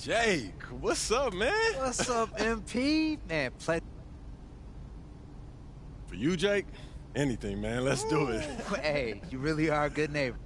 Jake, what's up, man? What's up, MP? Man, pleasure. For you, Jake, anything, man. Let's do it. Hey, you really are a good neighbor.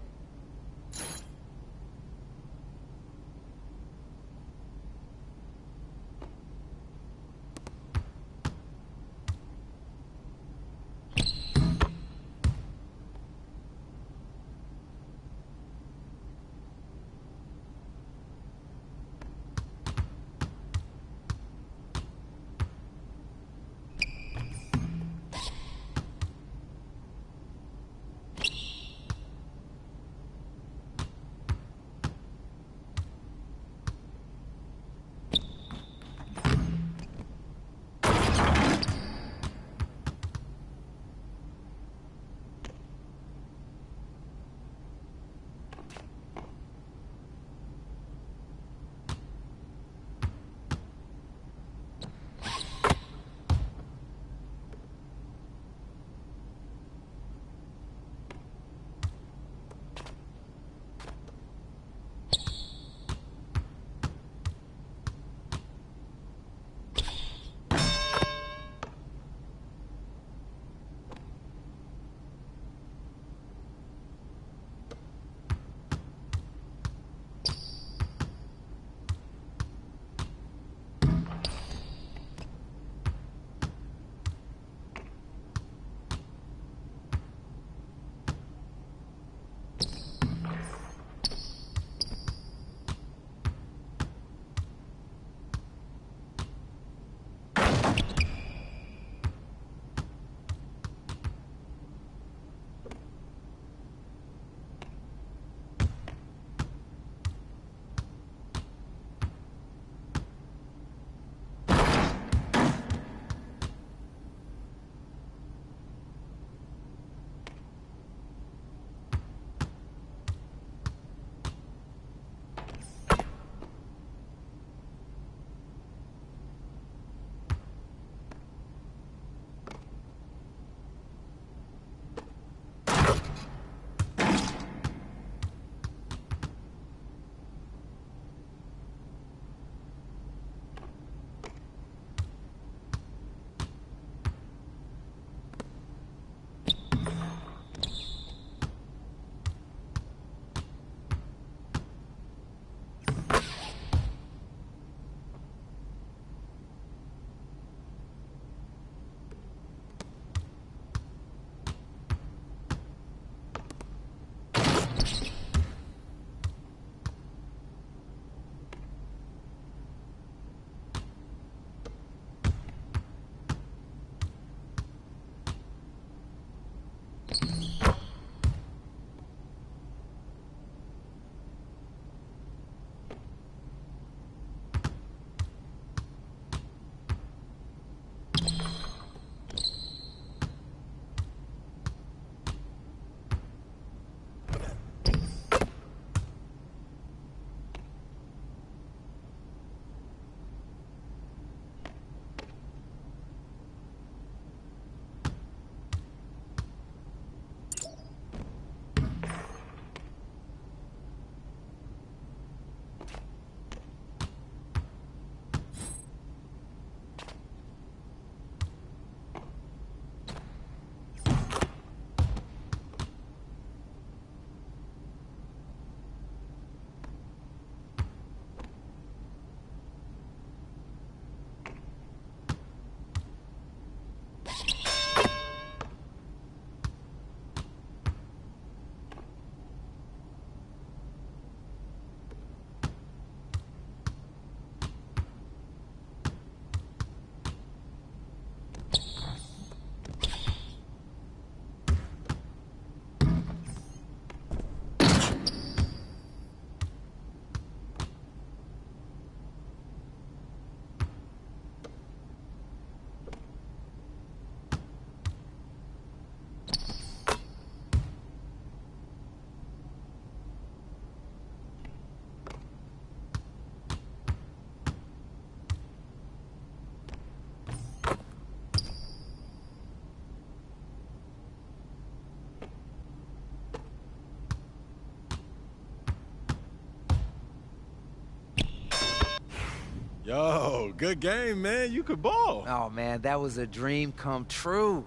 Yo, good game, man. You could ball. Oh, man, that was a dream come true.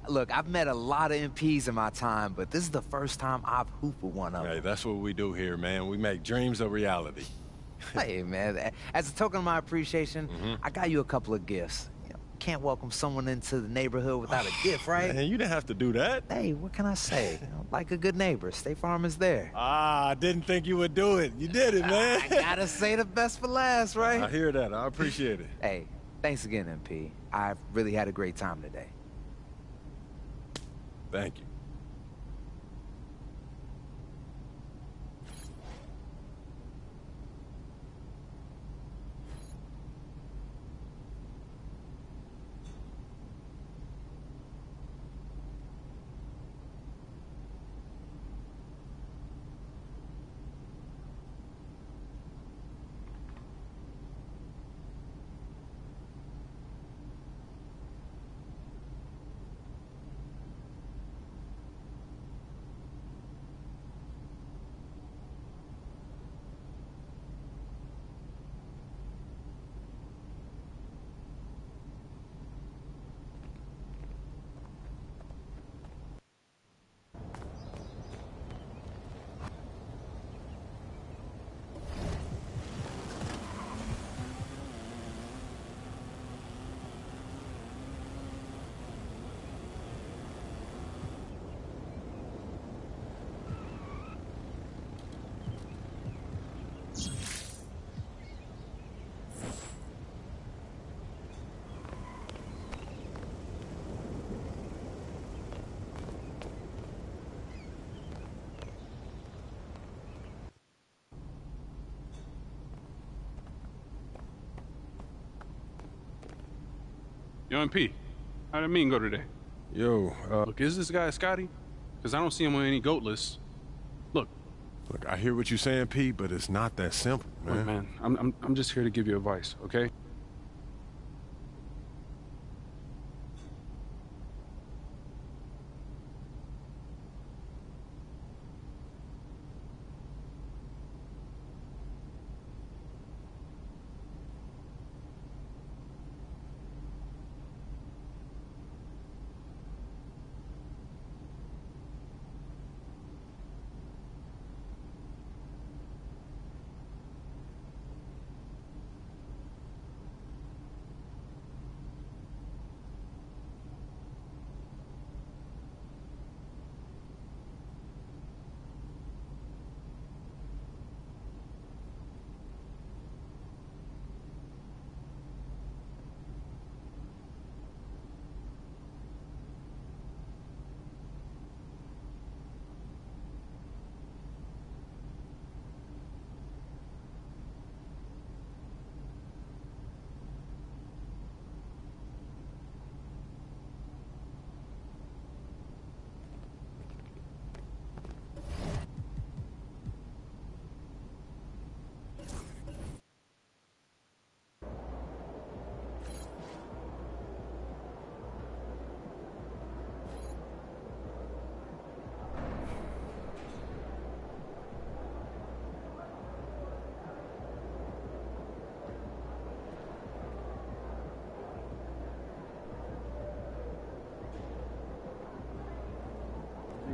Look, I've met a lot of MPs in my time, but this is the first time I've hooped with one of them. Hey, that's what we do here, man. We make dreams a reality. Hey, man, as a token of my appreciation, I got you a couple of gifts. You know, can't welcome someone into the neighborhood without a gift, right? Man, you didn't have to do that. Hey, what can I say? You know, like a good neighbor, State Farm is there. I didn't think you would do it. You did it, man. I gotta say the best for last, right? I hear that. I appreciate it. Hey, thanks again, MP. I've really had a great time today. Thank you. Yo, MP, how'd the meeting go today? Yo, Look, is this guy Scotty? Because I don't see him on any GOAT lists. Look, I hear what you're saying, P, but it's not that simple, man. look, man, I'm just here to give you advice, okay?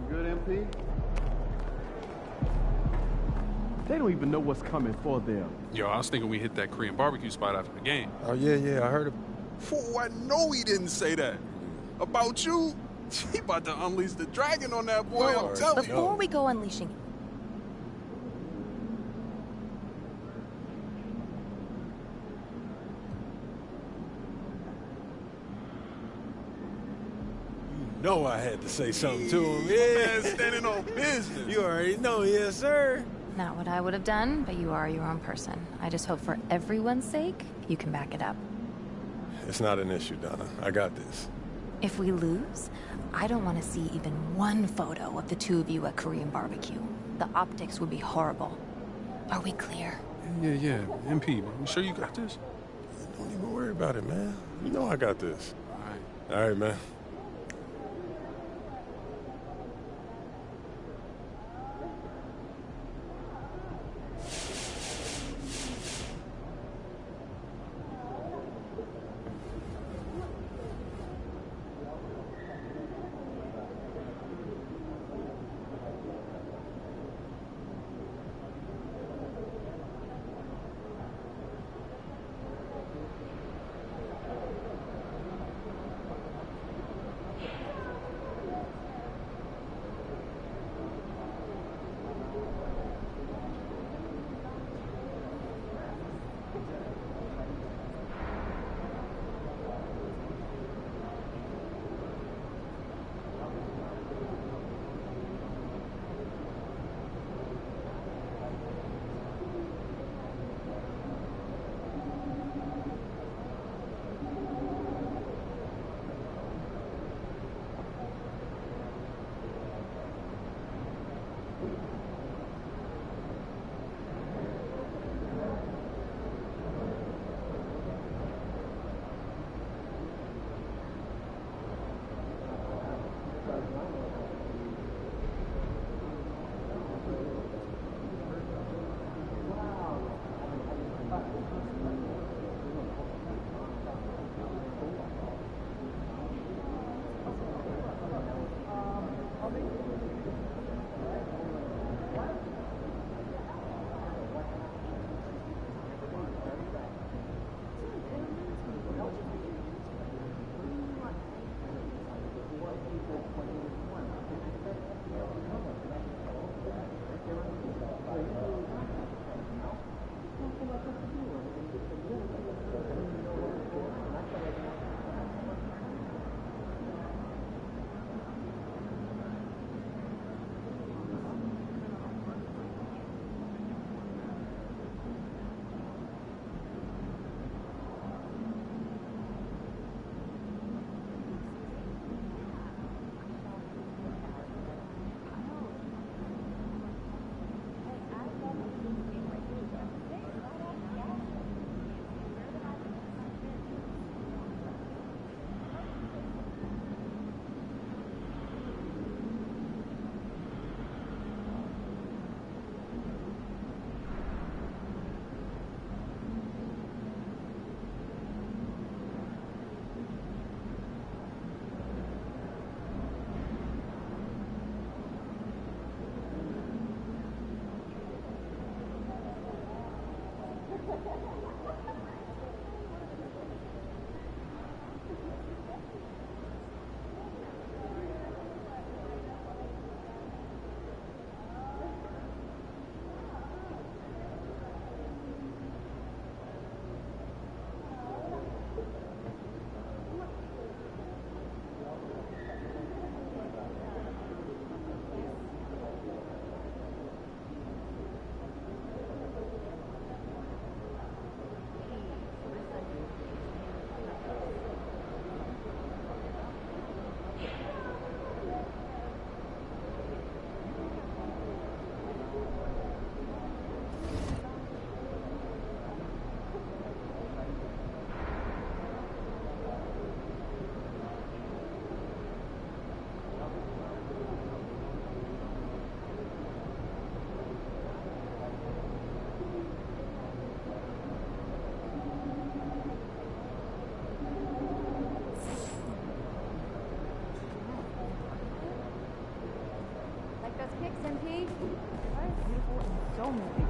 Good, MP? They don't even know what's coming for them. Yo, I was thinking we hit that Korean barbecue spot after the game. Oh, yeah, I heard it. Fool, I know he didn't say that. About you, he about to unleash the dragon on that boy, I'm telling you. Before we go unleashing it, No, I had to say something to him. Yeah, Man, standing on business. you already know, yes, sir. not what I would have done, but you are your own person. I just hope for everyone's sake, you can back it up. It's not an issue, Donna. I got this. If we lose, I don't want to see even one photo of the two of you at Korean barbecue. The optics would be horrible. Are we clear? Yeah, MP, man, you sure you got this? Don't even worry about it, man. You know I got this. All right. All right, man.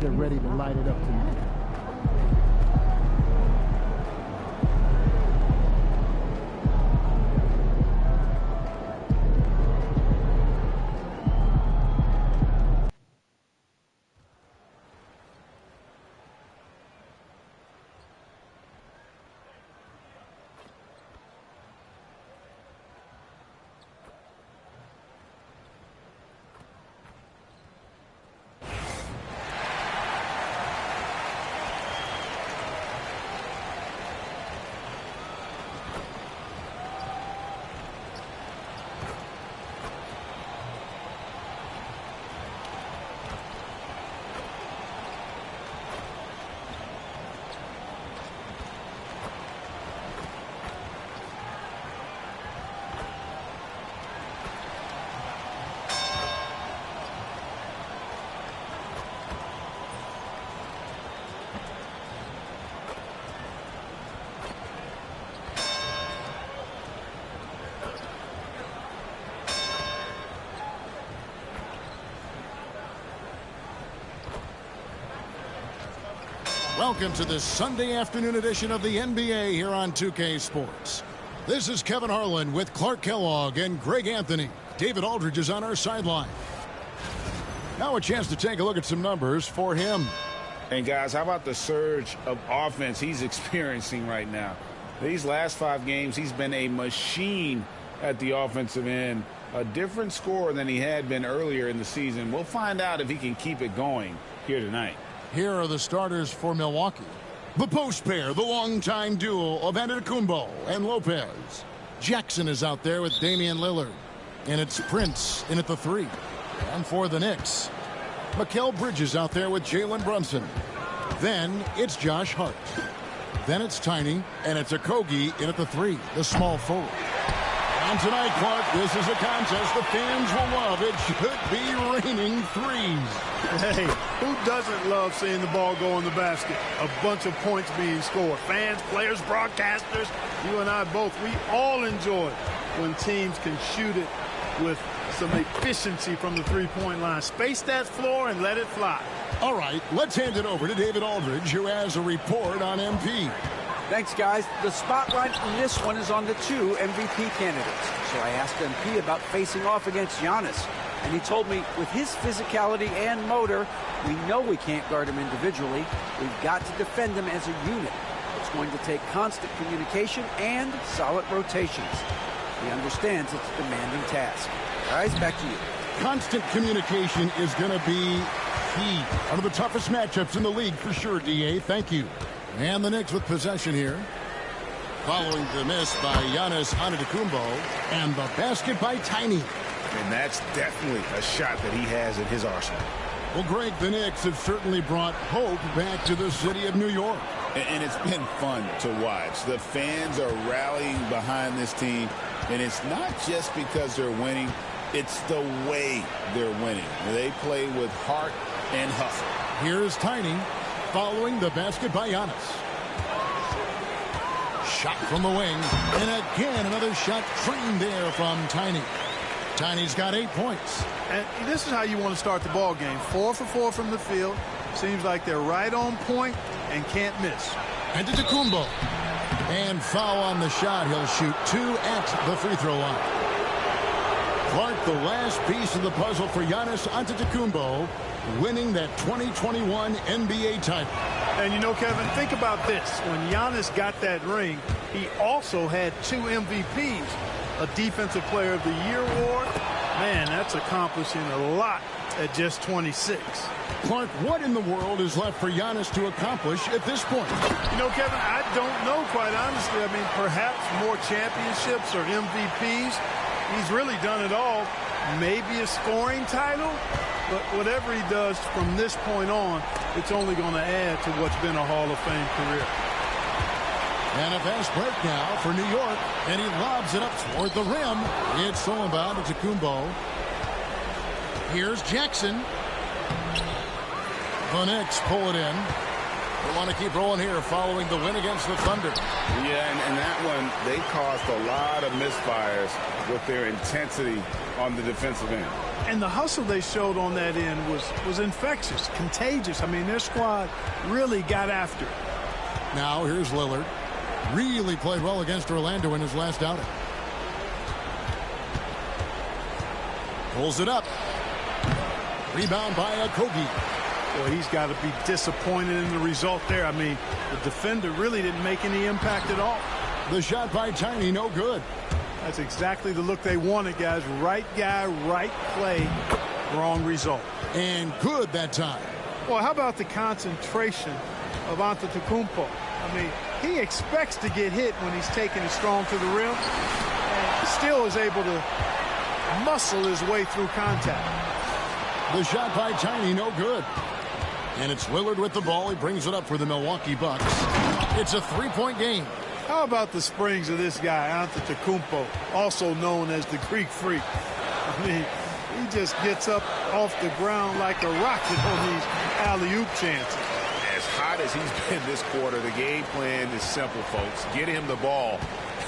Get ready to light it up tonight. Welcome to this Sunday afternoon edition of the NBA here on 2K Sports. This is Kevin Harlan with Clark Kellogg and Greg Anthony. David Aldridge is on our sideline. Now a chance to take a look at some numbers for him. And guys, how about the surge of offense he's experiencing right now? These last 5 games, he's been a machine at the offensive end. A different scorer than he had been earlier in the season. We'll find out if he can keep it going here tonight. Here are the starters for Milwaukee. The post pair, the longtime duo of Antetokounmpo and Lopez. Jackson is out there with Damian Lillard. And it's Prince in at the 3. And for the Knicks, Mikal Bridges out there with Jalen Brunson. Then it's Josh Hart. Then it's Tiny, and it's Okogie in at the 3, the small forward. And tonight, Clark, this is a contest the fans will love. It should be raining threes. Hey, who doesn't love seeing the ball go in the basket? A bunch of points being scored. Fans, players, broadcasters, you and I both, we all enjoy when teams can shoot it with some efficiency from the three-point line. Space that floor and let it fly. All right, let's hand it over to David Aldridge, who has a report on MP. Thanks, guys. The spotlight in this one is on the two MVP candidates. So I asked MP about facing off against Giannis. And he told me with his physicality and motor, we know we can't guard him individually. We've got to defend him as a unit. It's going to take constant communication and solid rotations. He understands it's a demanding task. Guys, back to you. Constant communication is going to be key. One of the toughest matchups in the league for sure, DA. Thank you. And the Knicks with possession here. Following the miss by Giannis Antetokounmpo and the basket by Tiny. And that's definitely a shot that he has in his arsenal. Well, Greg, the Knicks have certainly brought hope back to the city of New York. And it's been fun to watch. The fans are rallying behind this team. And it's not just because they're winning. It's the way they're winning. They play with heart and hustle. Here's Tiny following the basket by Giannis. Shot from the wing. And again, another shot trained there from Tiny. Tiny's got 8 points. And this is how you want to start the ball game. 4 for 4 from the field. Seems like they're right on point and can't miss. Antetokounmpo. And foul on the shot. He'll shoot 2 at the free throw line. Clark, the last piece of the puzzle for Giannis Antetokounmpo, winning that 2021 NBA title. And you know, Kevin, think about this. When Giannis got that ring, he also had 2 MVPs. A Defensive Player of the Year award. Man, that's accomplishing a lot at just 26. Clark, what in the world is left for Giannis to accomplish at this point? You know, Kevin, I don't know, quite honestly. I mean, perhaps more championships or MVPs. He's really done it all. Maybe a scoring title, but whatever he does from this point on, it's only going to add to what's been a Hall of Fame career. And a fast break now for New York, and he lobs it up toward the rim. It's all about Antetokounmpo. Here's Jackson. The Knicks pull it in. They want to keep rolling here following the win against the Thunder. Yeah, and that one, they caused a lot of misfires with their intensity on the defensive end. And the hustle they showed on that end was infectious, contagious. I mean, their squad really got after it. Now here's Lillard. Really played well against Orlando in his last outing. Pulls it up. Rebound by Okogie. Well, he's got to be disappointed in the result there. I mean, the defender really didn't make any impact at all. The shot by Tiny, no good. That's exactly the look they wanted, guys. Right guy, right play, wrong result. And good that time. Well, how about the concentration of Antetokounmpo? I mean, he expects to get hit when he's taking it strong to the rim, and still is able to muscle his way through contact. The shot by Tiny, no good. And it's Lillard with the ball. He brings it up for the Milwaukee Bucks. It's a 3-point game. How about the springs of this guy, Antetokounmpo, also known as the Greek Freak? I mean, he just gets up off the ground like a rocket on these alley-oop chances. As hot as he's been this quarter, the game plan is simple, folks. Get him the ball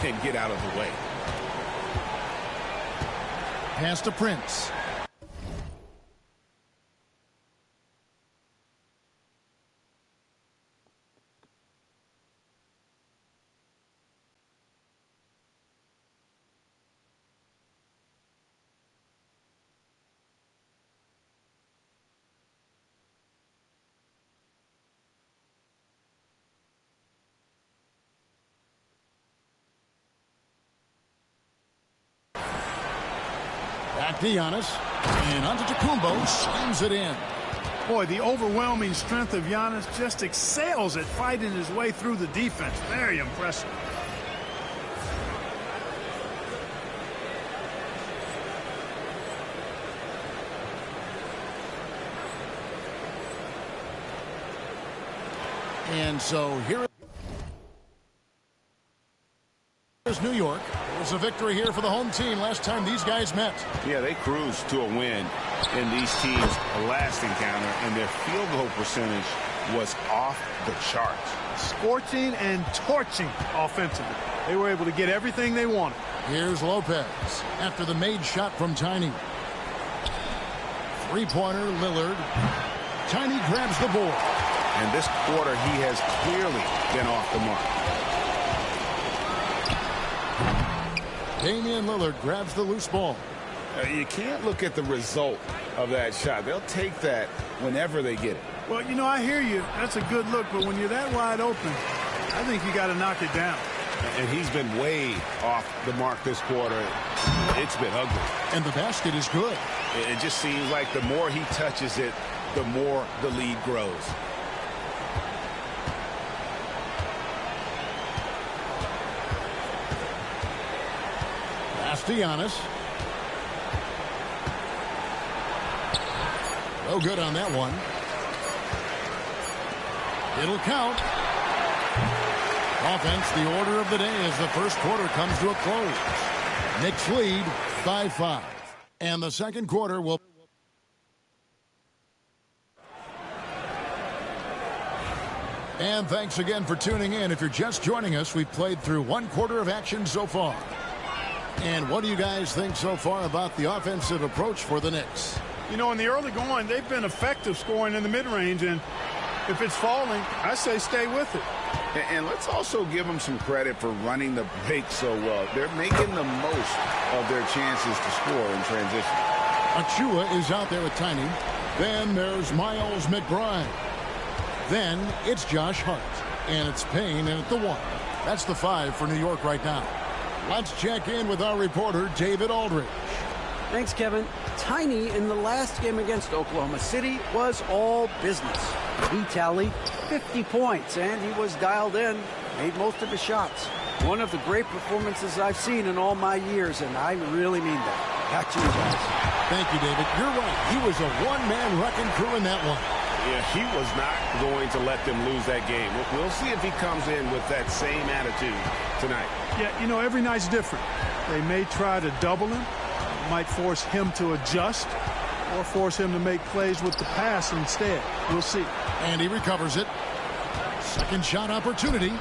and get out of the way. Pass to Prince. Back to Giannis. And Antetokounmpo slams it in. Boy, the overwhelming strength of Giannis just excels at fighting his way through the defense. Very impressive. And so here is New York. It was a victory here for the home team last time these guys met. Yeah, they cruised to a win in these teams' last encounter, and their field goal percentage was off the charts. Scorching and torching offensively. They were able to get everything they wanted. Here's Lopez after the made shot from Tiny. Three-pointer, Lillard. Tiny grabs the board. And this quarter, he has clearly been off the mark. Damian Lillard grabs the loose ball. You can't look at the result of that shot. They'll take that whenever they get it. Well, you know, I hear you. That's a good look, but when you're that wide open, I think you got to knock it down. And he's been way off the mark this quarter. It's been ugly. And the basket is good. It just seems like the more he touches it, the more the lead grows. Pass to Giannis. No good on that one. It'll count. Offense, the order of the day as the first quarter comes to a close. Knicks lead 5-5. And the second quarter will... And thanks again for tuning in. If you're just joining us, we've played through one quarter of action so far. And what do you guys think so far about the offensive approach for the Knicks? You know, in the early going, they've been effective scoring in the mid-range, and if it's falling, I say stay with it. And let's also give them some credit for running the break so well. They're making the most of their chances to score in transition. Achua is out there with Tiny. Then there's Miles McBride. Then it's Josh Hart. And it's Payne in at the 1. That's the 5 for New York right now. Let's check in with our reporter, David Aldridge. Thanks, Kevin. Tiny in the last game against Oklahoma City was all business. He tallied 50 points, and he was dialed in, made most of his shots. One of the great performances I've seen in all my years, and I really mean that. Back to you guys. Thank you, David. You're right. He was a one-man wrecking crew in that one. Yeah, he was not going to let them lose that game. We'll see if he comes in with that same attitude tonight. Yeah, you know, every night's different. They may try to double him, might force him to adjust, or force him to make plays with the pass instead. We'll see. And he recovers it. Second shot opportunity.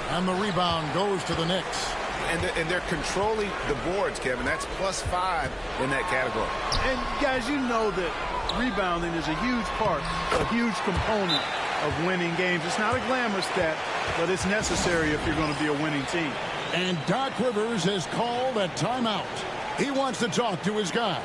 And the rebound goes to the Knicks. And they're controlling the boards, Kevin. That's +5 in that category. And, guys, you know that rebounding is a huge part, a huge component of winning games. It's not a glamorous stat, but it's necessary if you're going to be a winning team. And Doc Rivers has called a timeout. He wants to talk to his guys.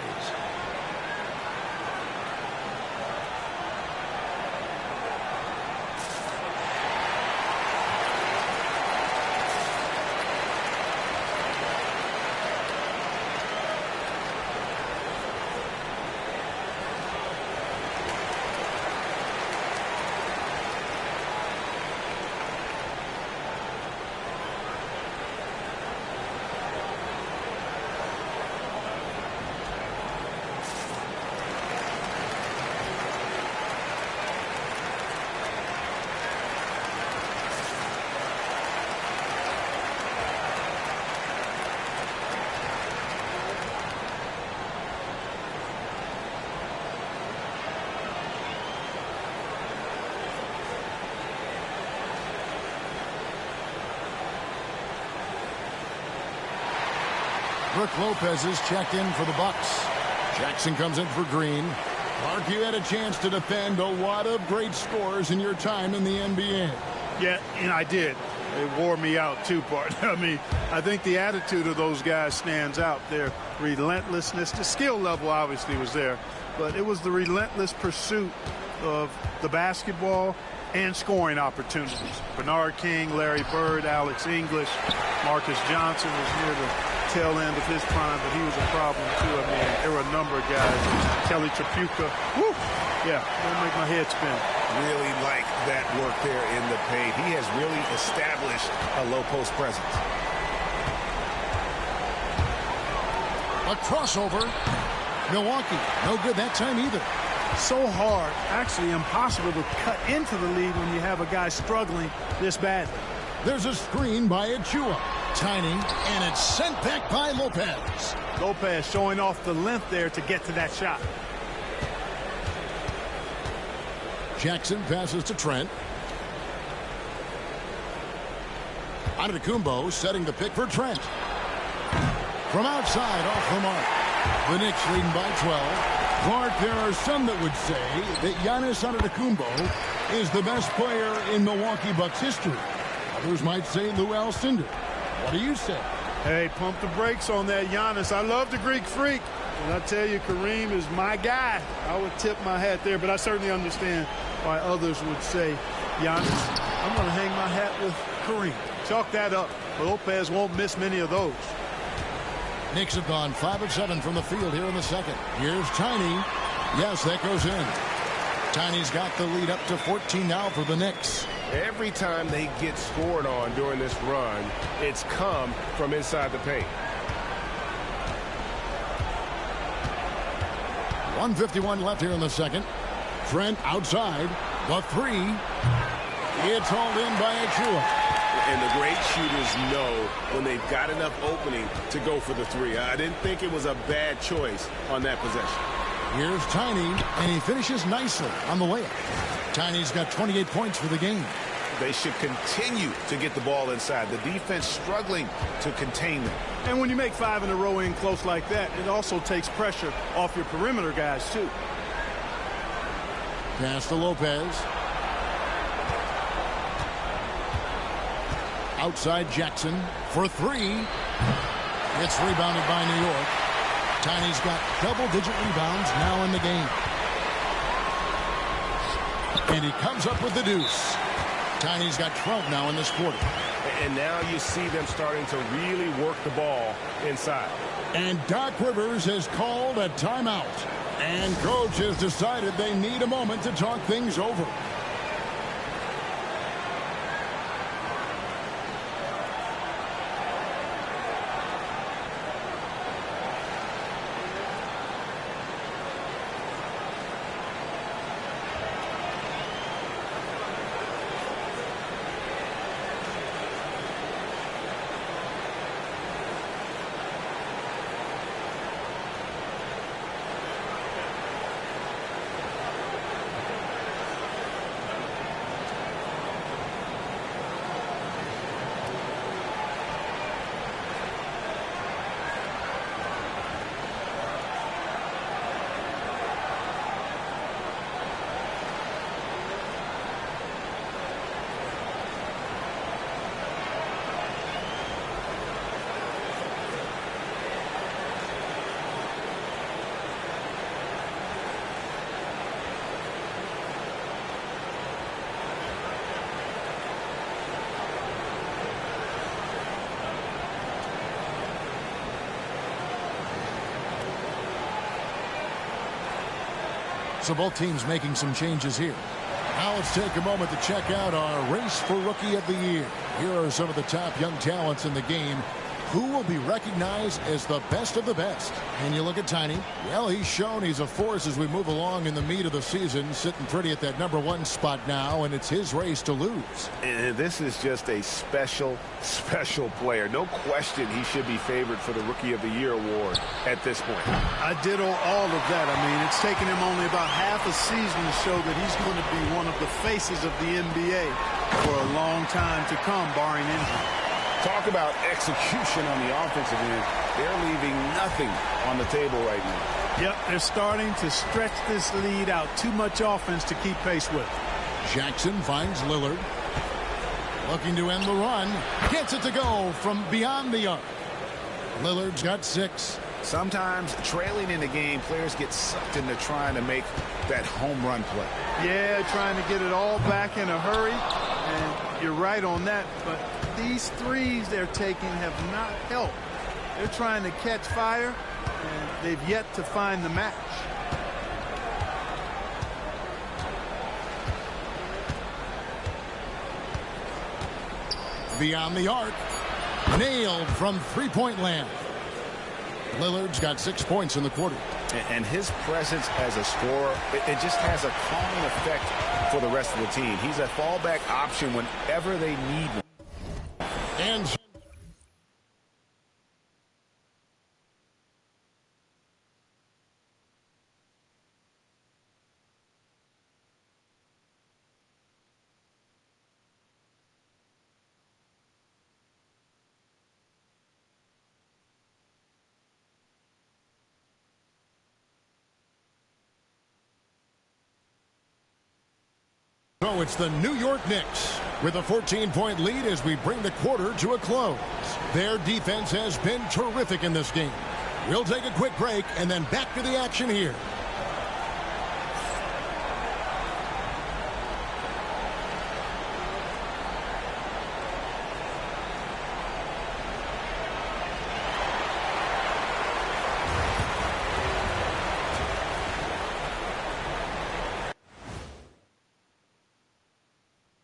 Brook Lopez is checked in for the Bucks. Jackson comes in for Green. Mark, you had a chance to defend a lot of great scores in your time in the NBA. Yeah, and I did. It wore me out, too, partner. I mean, I think the attitude of those guys stands out. Their relentlessness, the skill level obviously was there, but it was the relentless pursuit of the basketball and scoring opportunities. Bernard King, Larry Bird, Alex English, Marcus Johnson was near the tail end of his prime, but he was a problem too. I mean, there were a number of guys. Kelly Tripucka. Woo! Yeah, that'll make my head spin. Really like that work there in the paint. He has really established a low post presence. A crossover. Milwaukee, no good that time either. So hard, actually impossible to cut into the lead when you have a guy struggling this badly. There's a screen by Achua. Tiny, and it's sent back by Lopez. Lopez showing off the length there to get to that shot. Jackson passes to Trent. Antetokounmpo setting the pick for Trent. From outside, off the mark. The Knicks leading by 12. Clark, there are some that would say that Giannis Antetokounmpo is the best player in Milwaukee Bucks history. Others might say Lou Alcindor. What do you say? Hey, pump the brakes on that, Giannis. I love the Greek freak. And I tell you, Kareem is my guy. I would tip my hat there, but I certainly understand why others would say, Giannis, I'm going to hang my hat with Kareem. Chalk that up. Lopez won't miss many of those. Knicks have gone 5 of 7 from the field here in the second. Here's Tiny. Yes, that goes in. Tiny's got the lead up to 14 now for the Knicks. Every time they get scored on during this run, it's come from inside the paint. 1:51 left here in the second. Trent outside. The three. It's hauled in by Achua. And the great shooters know when they've got enough opening to go for the three. I didn't think it was a bad choice on that possession. Here's Tiny, and he finishes nicely on the layup. Tiny's got 28 points for the game. They should continue to get the ball inside. The defense struggling to contain them. And when you make 5 in a row in close like that, it also takes pressure off your perimeter guys, too. Pass to Lopez. Outside Jackson for three. It's rebounded by New York. Tiny's got double-digit rebounds now in the game. And he comes up with the deuce. Tiny's got 12 now in this quarter. And now you see them starting to really work the ball inside. And Doc Rivers has called a timeout. And coach has decided they need a moment to talk things over. So both teams making some changes here. Now let's take a moment to check out our race for Rookie of the Year. Here are some of the top young talents in the game who will be recognized as the best of the best. And you look at Tiny. Well, he's shown he's a force as we move along in the meat of the season, sitting pretty at that #1 spot now, and it's his race to lose. And this is just a special player. No question he should be favored for the Rookie of the Year award at this point. I ditto all of that. I mean, it's taken him only about half a season to show that he's going to be one of the faces of the NBA for a long time to come, barring injury. Talk about execution on the offensive end. They're leaving nothing on the table right now. Yep, they're starting to stretch this lead out. Too much offense to keep pace with. Jackson finds Lillard. Looking to end the run. Gets it to go from beyond the arc. Lillard's got 6. Sometimes trailing in the game, players get sucked into trying to make that home run play. Yeah, trying to get it all back in a hurry. And you're right on that, but these threes they're taking have not helped. They're trying to catch fire, and they've yet to find the match. Beyond the arc. Nailed from three-point land. Lillard's got 6 points in the quarter. And his presence as a scorer, it just has a calming effect for the rest of the team. He's a fallback option whenever they need one. And So it's the New York Knicks with a 14-point lead as we bring the quarter to a close. Their defense has been terrific in this game. We'll take a quick break and then back to the action here.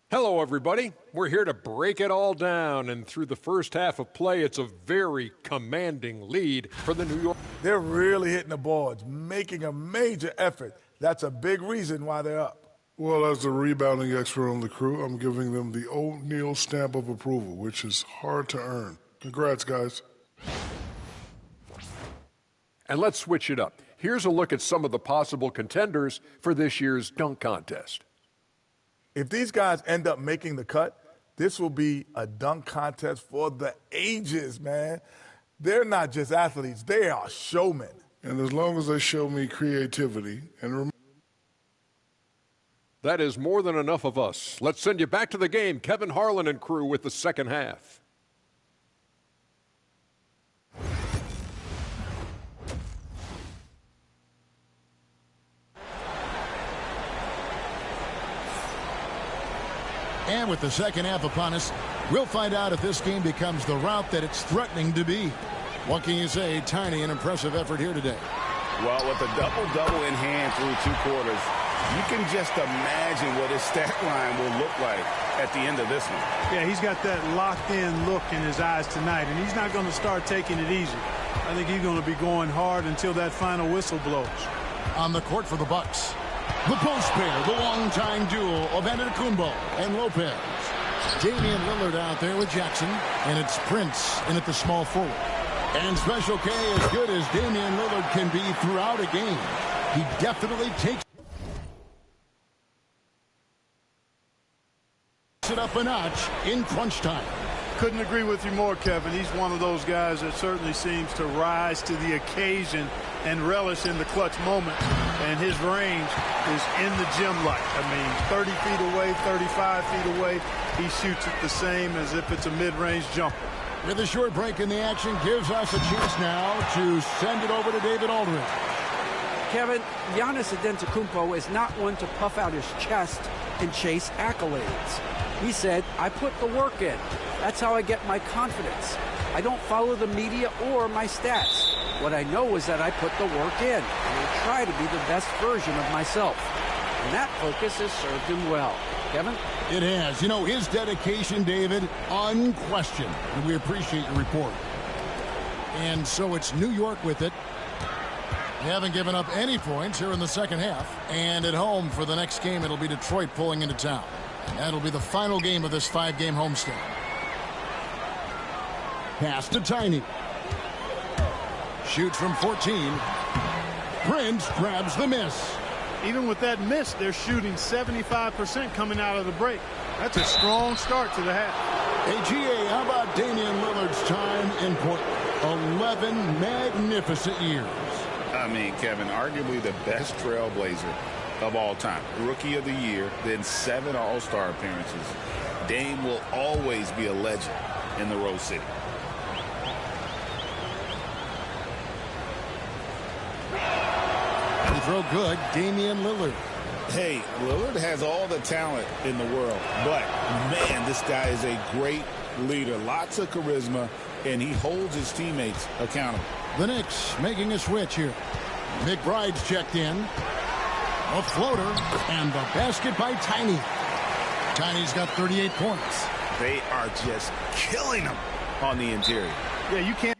Hello, everybody. We're here to break it all down, and through the first half of play, it's a very commanding lead for the New York. They're really hitting the boards, making a major effort. That's a big reason why they're up. Well, as the rebounding expert on the crew, I'm giving them the O'Neal stamp of approval, which is hard to earn. Congrats, guys. And let's switch it up. Here's a look at some of the possible contenders for this year's dunk contest. If these guys end up making the cut, this will be a dunk contest for the ages, man. They're not just athletes, they are showmen. And as long as they show me creativity and that is more than enough of us. Let's send you back to the game. Kevin Harlan and crew with the second half. And with the second half upon us, we'll find out if this game becomes the route that it's threatening to be. What can you say? Tiny and impressive effort here today. Well, with a double-double in hand through 2 quarters, you can just imagine what his stat line will look like at the end of this one. Yeah, he's got that locked-in look in his eyes tonight, and he's not going to start taking it easy. I think he's going to be going hard until that final whistle blows. On the court for the Bucks, the post pair, the longtime duo of Antetokounmpo and Lopez. Damian Lillard out there with Jackson, and it's Prince in at the small forward. And Special K, as good as Damian Lillard can be throughout a game, he definitely takes it up a notch in crunch time. Couldn't agree with you more, Kevin. He's one of those guys that certainly seems to rise to the occasion and relish in the clutch moment. And his range is in the gym like. I mean, 30 feet away, 35 feet away, he shoots it the same as if it's a mid-range jumper. With a short break in the action, gives us a chance now to send it over to David Aldridge. Kevin, Giannis Antetokounmpo is not one to puff out his chest and chase accolades. He said, I put the work in. That's how I get my confidence. I don't follow the media or my stats. What I know is that I put the work in. I will try to be the best version of myself. And that focus has served him well. Kevin? It has. You know, his dedication, David, unquestioned. And we appreciate your report. And so it's New York with it. They haven't given up any points here in the second half. And at home for the next game, it'll be Detroit pulling into town. And that'll be the final game of this 5-game homestand. Pass to Tiny. Shoots from 14. Prince grabs the miss. Even with that miss, they're shooting 75% coming out of the break. That's a strong start to the half. Hey, GA, how about Damian Lillard's time in Portland? 11 magnificent years. I mean, Kevin, arguably the best trailblazer of all time. Rookie of the year, then 7 All-Star appearances. Dame will always be a legend in the Rose City. Throw good, Damian Lillard. Hey, Lillard has all the talent in the world, but man, this guy is a great leader. Lots of charisma, and he holds his teammates accountable. The Knicks making a switch here. McBride's checked in. A floater, and the basket by Tiny. Tiny's got 38 points. They are just killing him on the interior. Yeah, you can't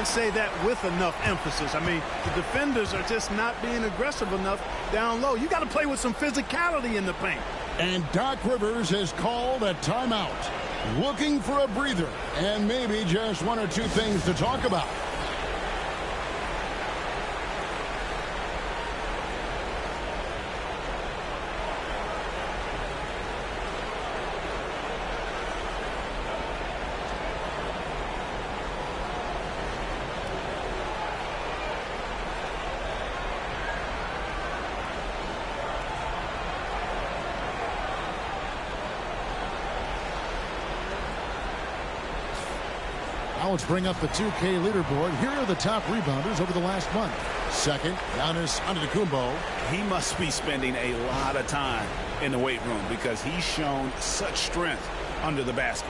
say that with enough emphasis. I mean, the defenders are just not being aggressive enough down low. You got to play with some physicality in the paint. And Doc Rivers has called a timeout, looking for a breather and maybe just 1 or 2 things to talk about. Now let's bring up the 2K leaderboard. Here are the top rebounders over the last month. Second, Giannis Antetokounmpo. He must be spending a lot of time in the weight room because he's shown such strength under the basket.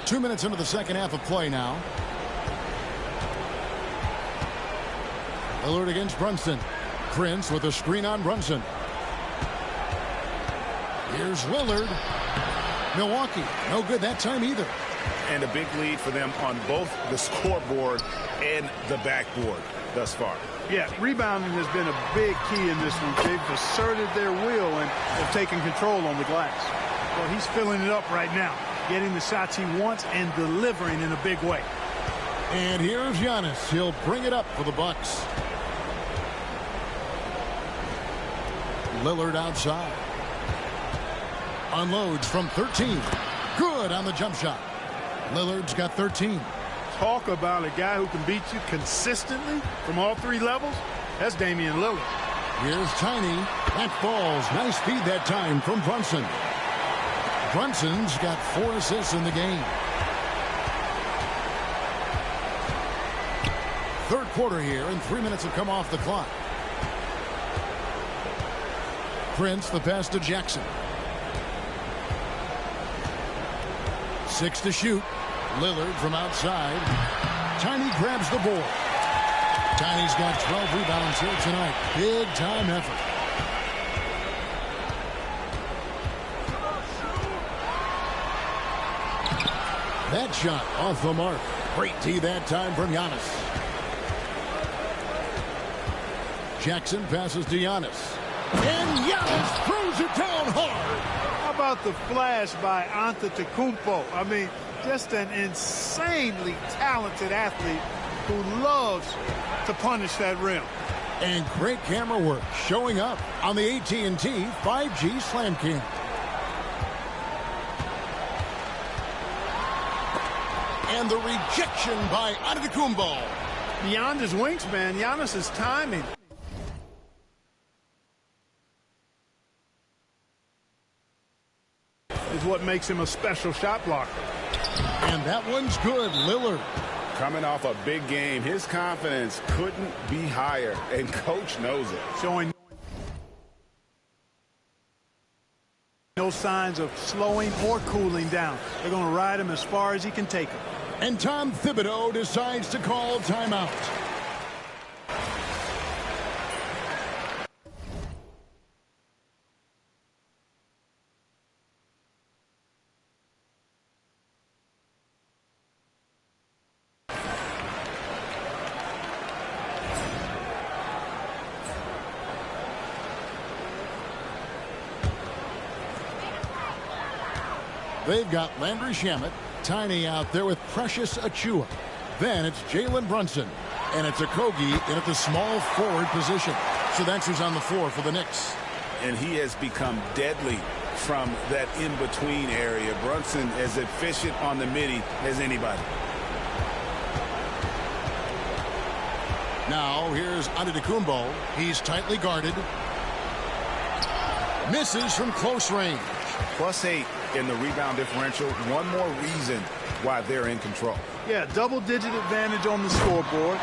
Two minutes into the second half of play now. Lillard against Brunson. Prince with a screen on Brunson. Here's Lillard. Milwaukee, no good that time either. And a big lead for them on both the scoreboard and the backboard thus far. Yeah, rebounding has been a big key in this one. They've asserted their will and have taken control on the glass. Well, he's filling it up right now, getting the shots he wants and delivering in a big way. And here's Giannis. He'll bring it up for the Bucks. Lillard outside. Unloads from 13. Good on the jump shot. Lillard's got 13. Talk about a guy who can beat you consistently from all three levels. That's Damian Lillard. Here's Tiny. That falls. Nice feed that time from Brunson. Brunson's got 4 assists in the game. Third quarter here, and 3 minutes have come off the clock. Prince, the pass to Jackson. 6 to shoot. Lillard from outside. Tiny grabs the board. Tiny's got 12 rebounds here tonight. Big time effort. That shot off the mark. Great tee that time from Giannis. Jackson passes to Giannis. And Giannis throws it down hard. How about the flash by Antetokounmpo? I mean, just an insanely talented athlete who loves to punish that rim. And great camera work showing up on the AT&T 5G Slam Cam. And the rejection by Antetokounmpo. Beyond his wingspan, Giannis's timing is what makes him a special shot blocker. And that one's good. Lillard Coming off a big game, his confidence couldn't be higher, and coach knows it. Showing no signs of slowing or cooling down. They're going to ride him as far as he can take him. And Tom Thibodeau decides to call timeout. They've got Landry Shamet, Tiny out there with Precious Achua. Then it's Jalen Brunson. And it's Okogie in at the small forward position. So that's who's on the floor for the Knicks. And he has become deadly from that in-between area. Brunson as efficient on the midi as anybody. Now here's Antetokounmpo. He's tightly guarded. Misses from close range. +8 in the rebound differential. One more reason why they're in control. Yeah, double-digit advantage on the scoreboard.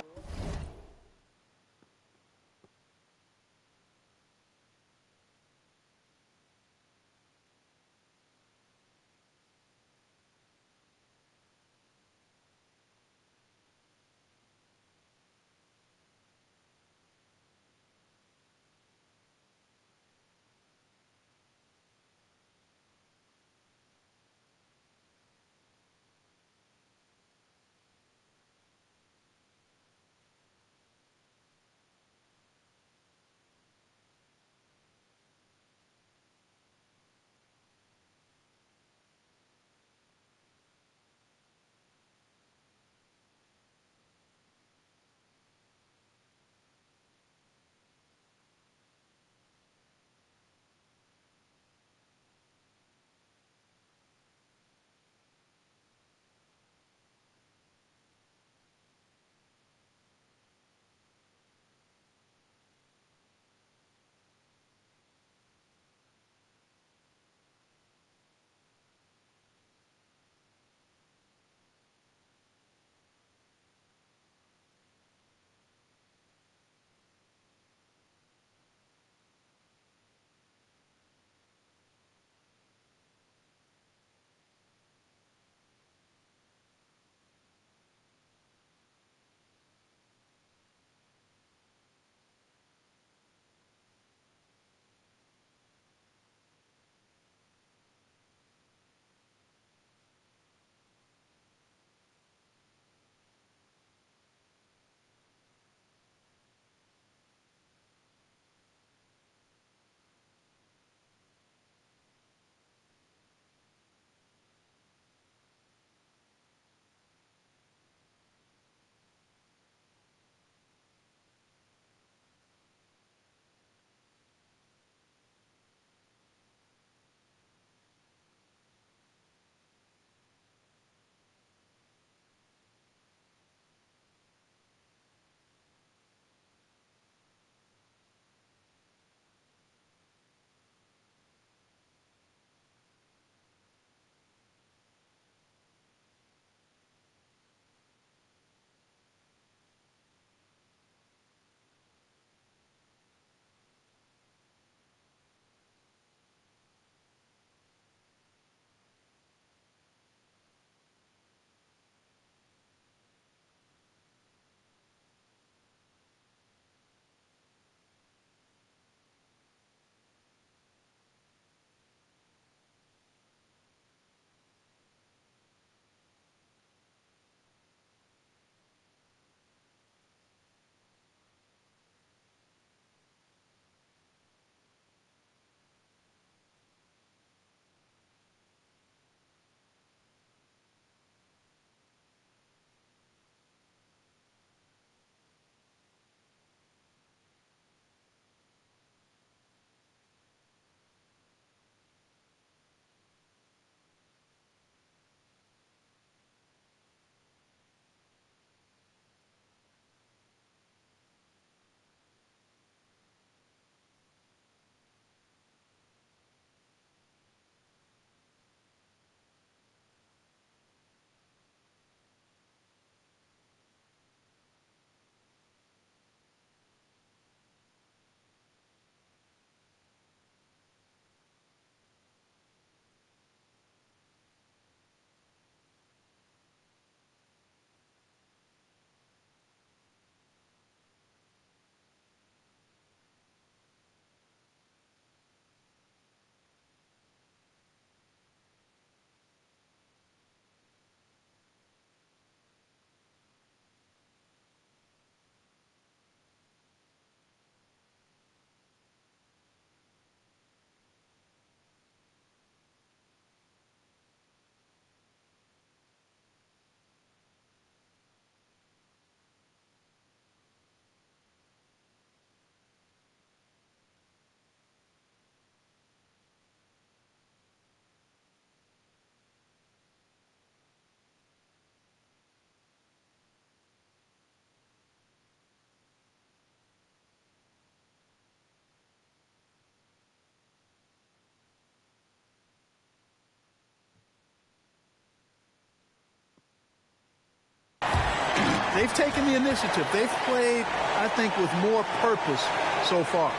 they've taken the initiative. They've played, I think, with more purpose so far.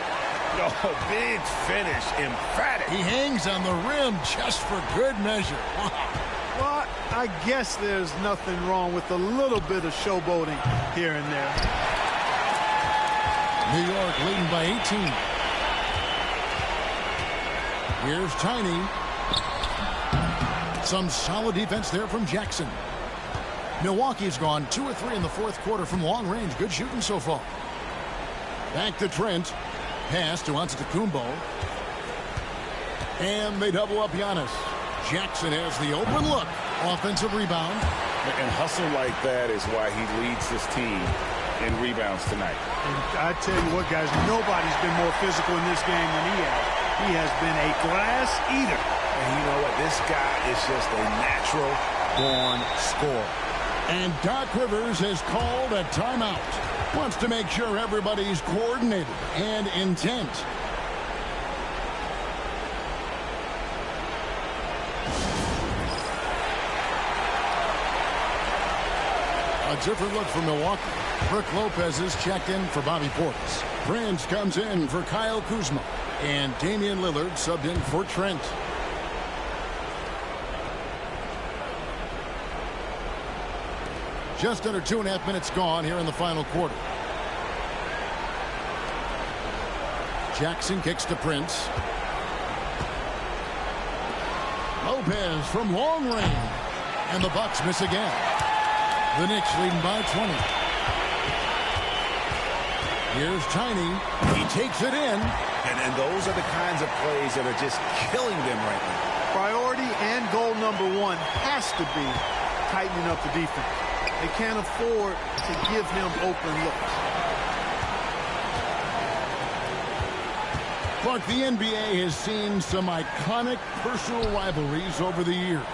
Oh, big finish, emphatic. He hangs on the rim just for good measure. Wow. Well, I guess there's nothing wrong with a little bit of showboating here and there. New York leading by 18. Here's Tiny. Some solid defense there from Jackson. Milwaukee's gone 2 or 3 in the fourth quarter from long range. Good shooting so far. Back to Trent. Pass to Antetokounmpo. And they double up Giannis. Jackson has the open look. Offensive rebound. And hustle like that is why he leads his team in rebounds tonight. And I tell you what, guys, nobody's been more physical in this game than he has. He has been a glass eater. And you know what? This guy is just a natural-born scorer. And Doc Rivers has called a timeout. Wants to make sure everybody's coordinated and intent. A different look for Milwaukee. Brook Lopez is checked in for Bobby Portis. Prince comes in for Kyle Kuzma. And Damian Lillard subbed in for Trent. Just under 2.5 minutes gone here in the final quarter. Jackson kicks to Prince. Lopez from long range. And the Bucks miss again. The Knicks leading by 20. Here's Tiny. He takes it in. And those are the kinds of plays that are just killing them right now. Priority and goal number 1 has to be tightening up the defense. They can't afford to give him open looks. Clark, the NBA has seen some iconic personal rivalries over the years.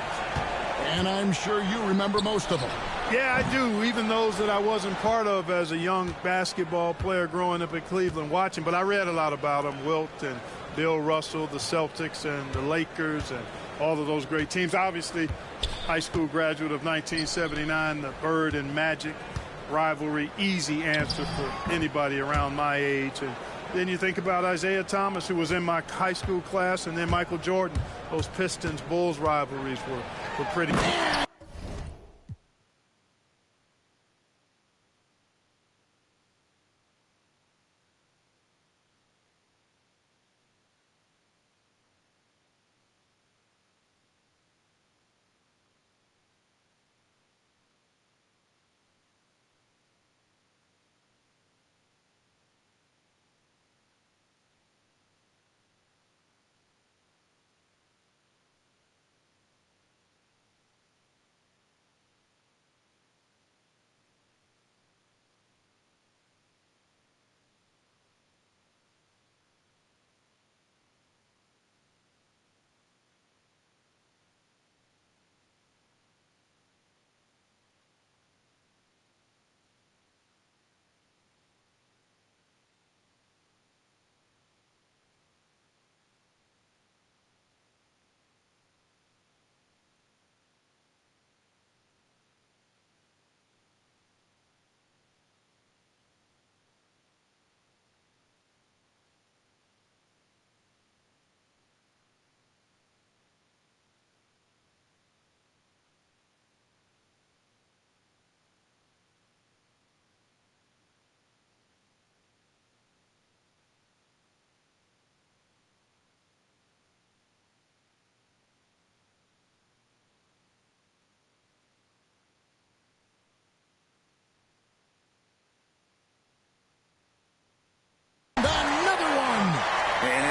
And I'm sure you remember most of them. Yeah, I do, even those that I wasn't part of as a young basketball player growing up in Cleveland watching. But I read a lot about them, Wilt and Bill Russell, the Celtics and the Lakers, and all of those great teams. Obviously, high school graduate of 1979, the Bird and Magic rivalry, easy answer for anybody around my age. And then you think about Isaiah Thomas, who was in my high school class, and then Michael Jordan. Those Pistons-Bulls rivalries were pretty.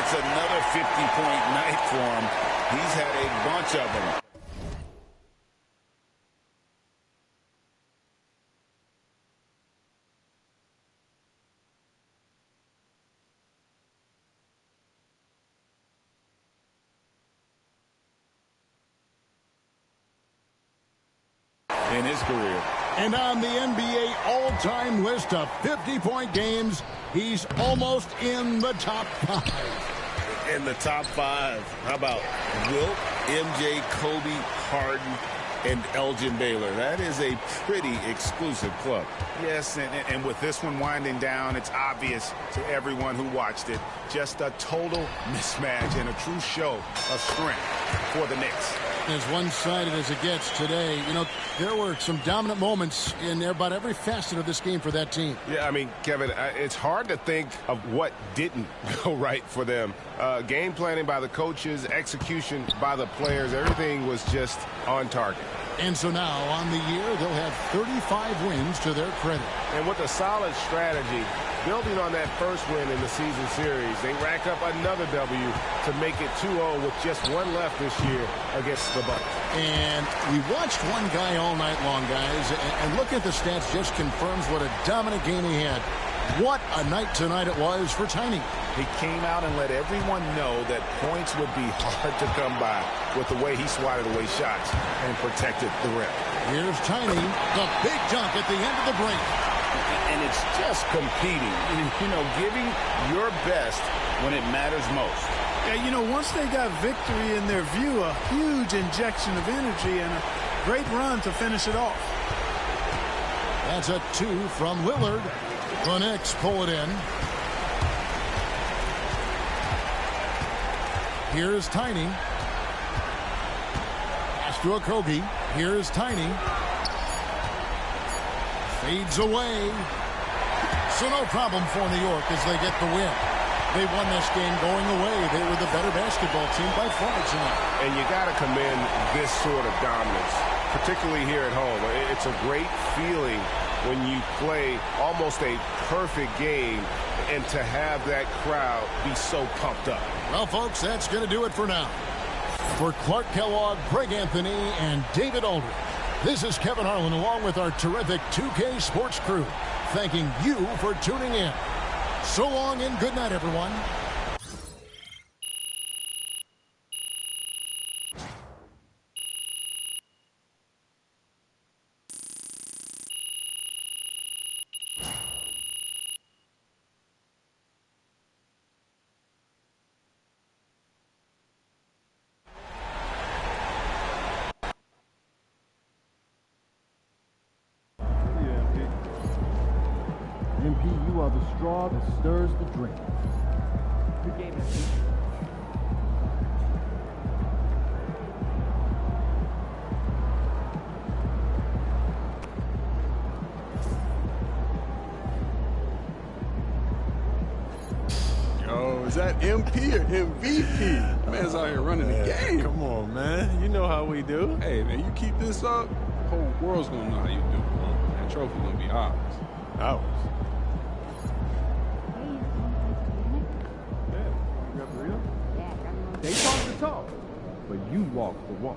It's another 50-point night for him. He's had a bunch of them. In his career. And on the NBA all-time list of 50-point games, he's almost in the top 5. In the top 5. How about Wilt, MJ, Kobe, Harden, and Elgin Baylor. That is a pretty exclusive club. Yes, and with this one winding down, it's obvious to everyone who watched it. Just a total mismatch and a true show of strength for the Knicks. As one-sided as it gets today, you know, there were some dominant moments in about every facet of this game for that team. Yeah, I mean, Kevin, it's hard to think of what didn't go right for them. Game planning by the coaches, execution by the players, everything was just on target. And so now, on the year, they'll have 35 wins to their credit. And with a solid strategy, building on that first win in the season series, they rack up another W to make it 2-0 with just one left this year against the Bucks. And we watched one guy all night long, guys, and look at the stats just confirms what a dominant game he had. What a night tonight it was for Tiny. He came out and let everyone know that points would be hard to come by with the way he swatted away shots and protected the rim. Here's Tiny, the big dunk at the end of the break. And it's just competing, you know, giving your best when it matters most. Yeah, you know, once they got victory in their view, a huge injection of energy and a great run to finish it off. That's a 2 from Lillard. The Knicks pull it in. Here's Tiny. Pass to Okogie. Here's Tiny. Fades away. So no problem for New York as they get the win. They won this game going away. They were the better basketball team by far tonight. And you got to commend this sort of dominance, particularly here at home. It's a great feeling when you play almost a perfect game and to have that crowd be so pumped up. Well, folks, that's going to do it for now. For Clark Kellogg, Greg Anthony, and David Aldridge, this is Kevin Harlan along with our terrific 2K Sports crew, thanking you for tuning in. So long and good night, everyone. MP, you are the straw that stirs the drink. Good game, MP. Yo, is that MP or MVP? Man's out here running the game. Come on, man. You know how we do. Hey, man, you keep this up, the whole world's gonna know how you do. That trophy gonna be ours. Ours. They talk the talk, but you walk the walk.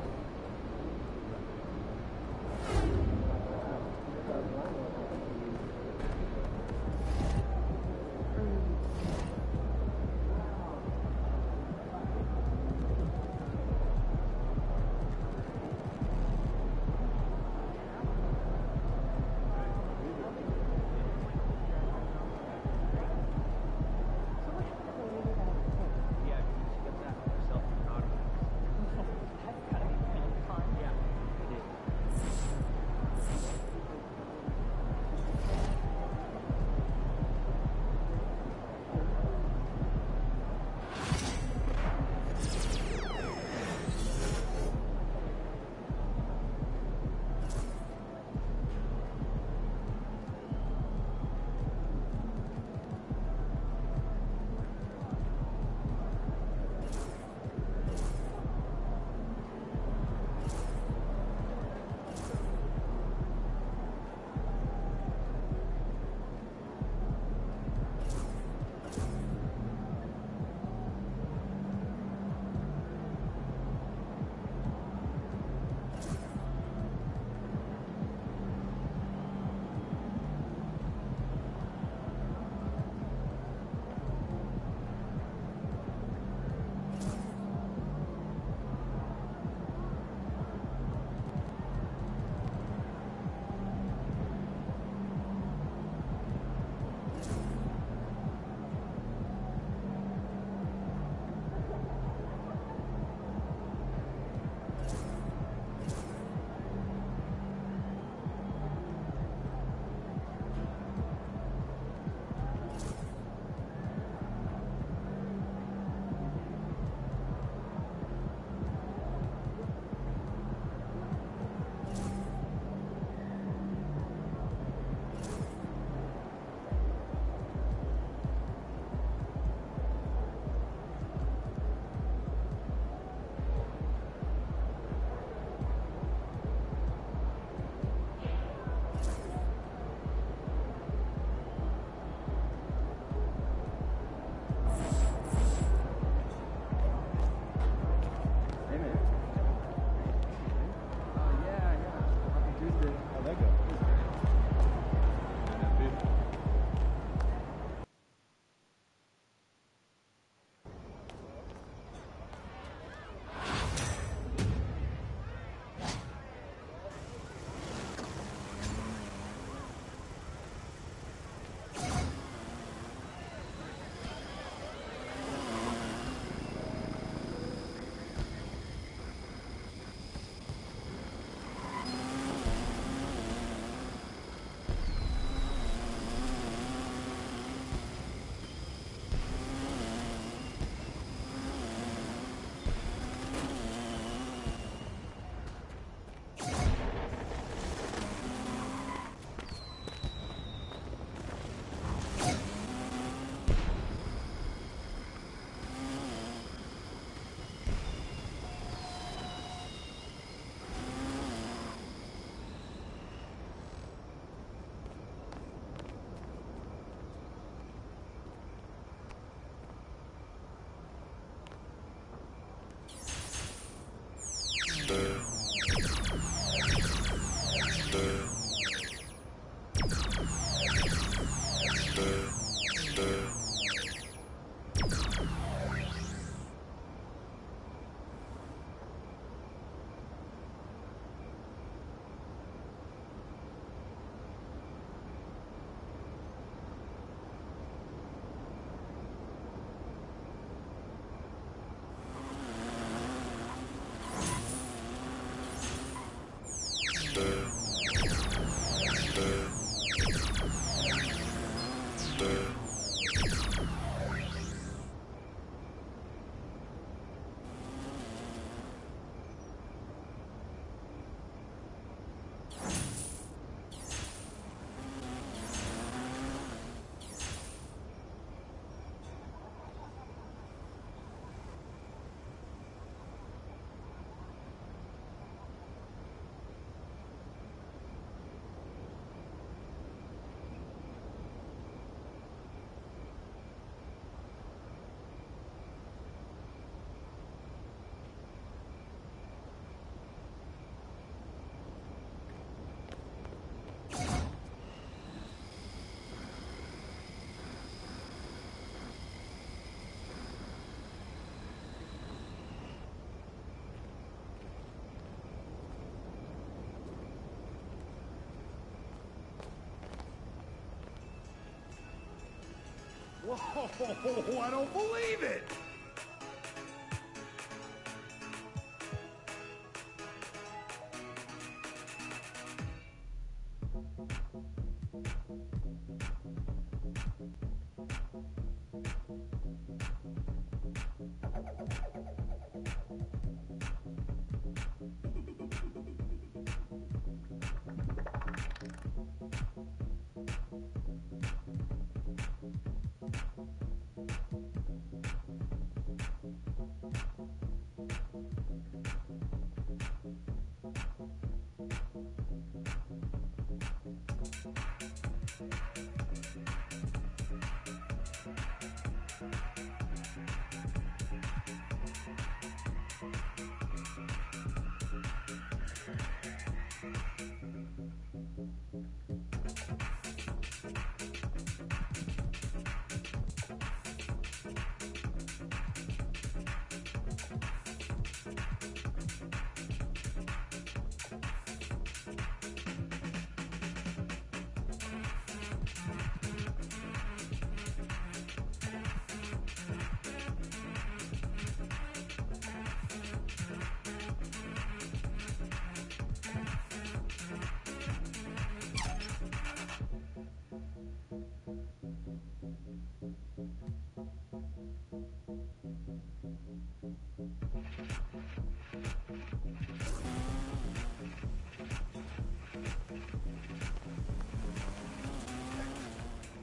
Whoa, I don't believe it!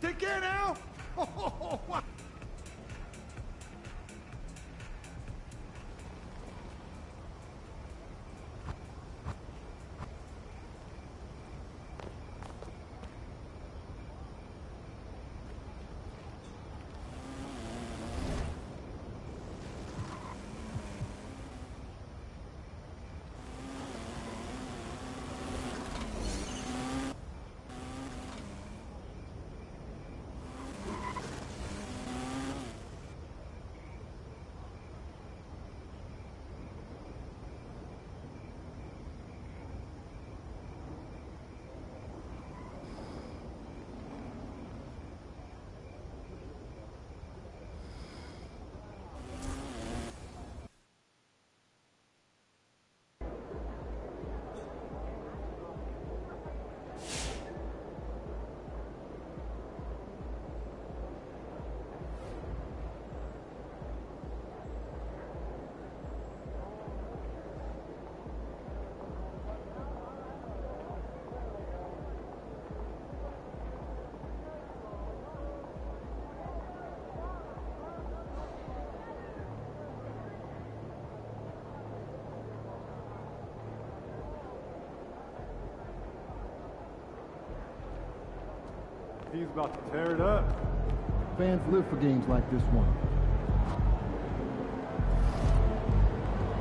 Take care now! Oh, He's about to tear it up. Fans live for games like this one.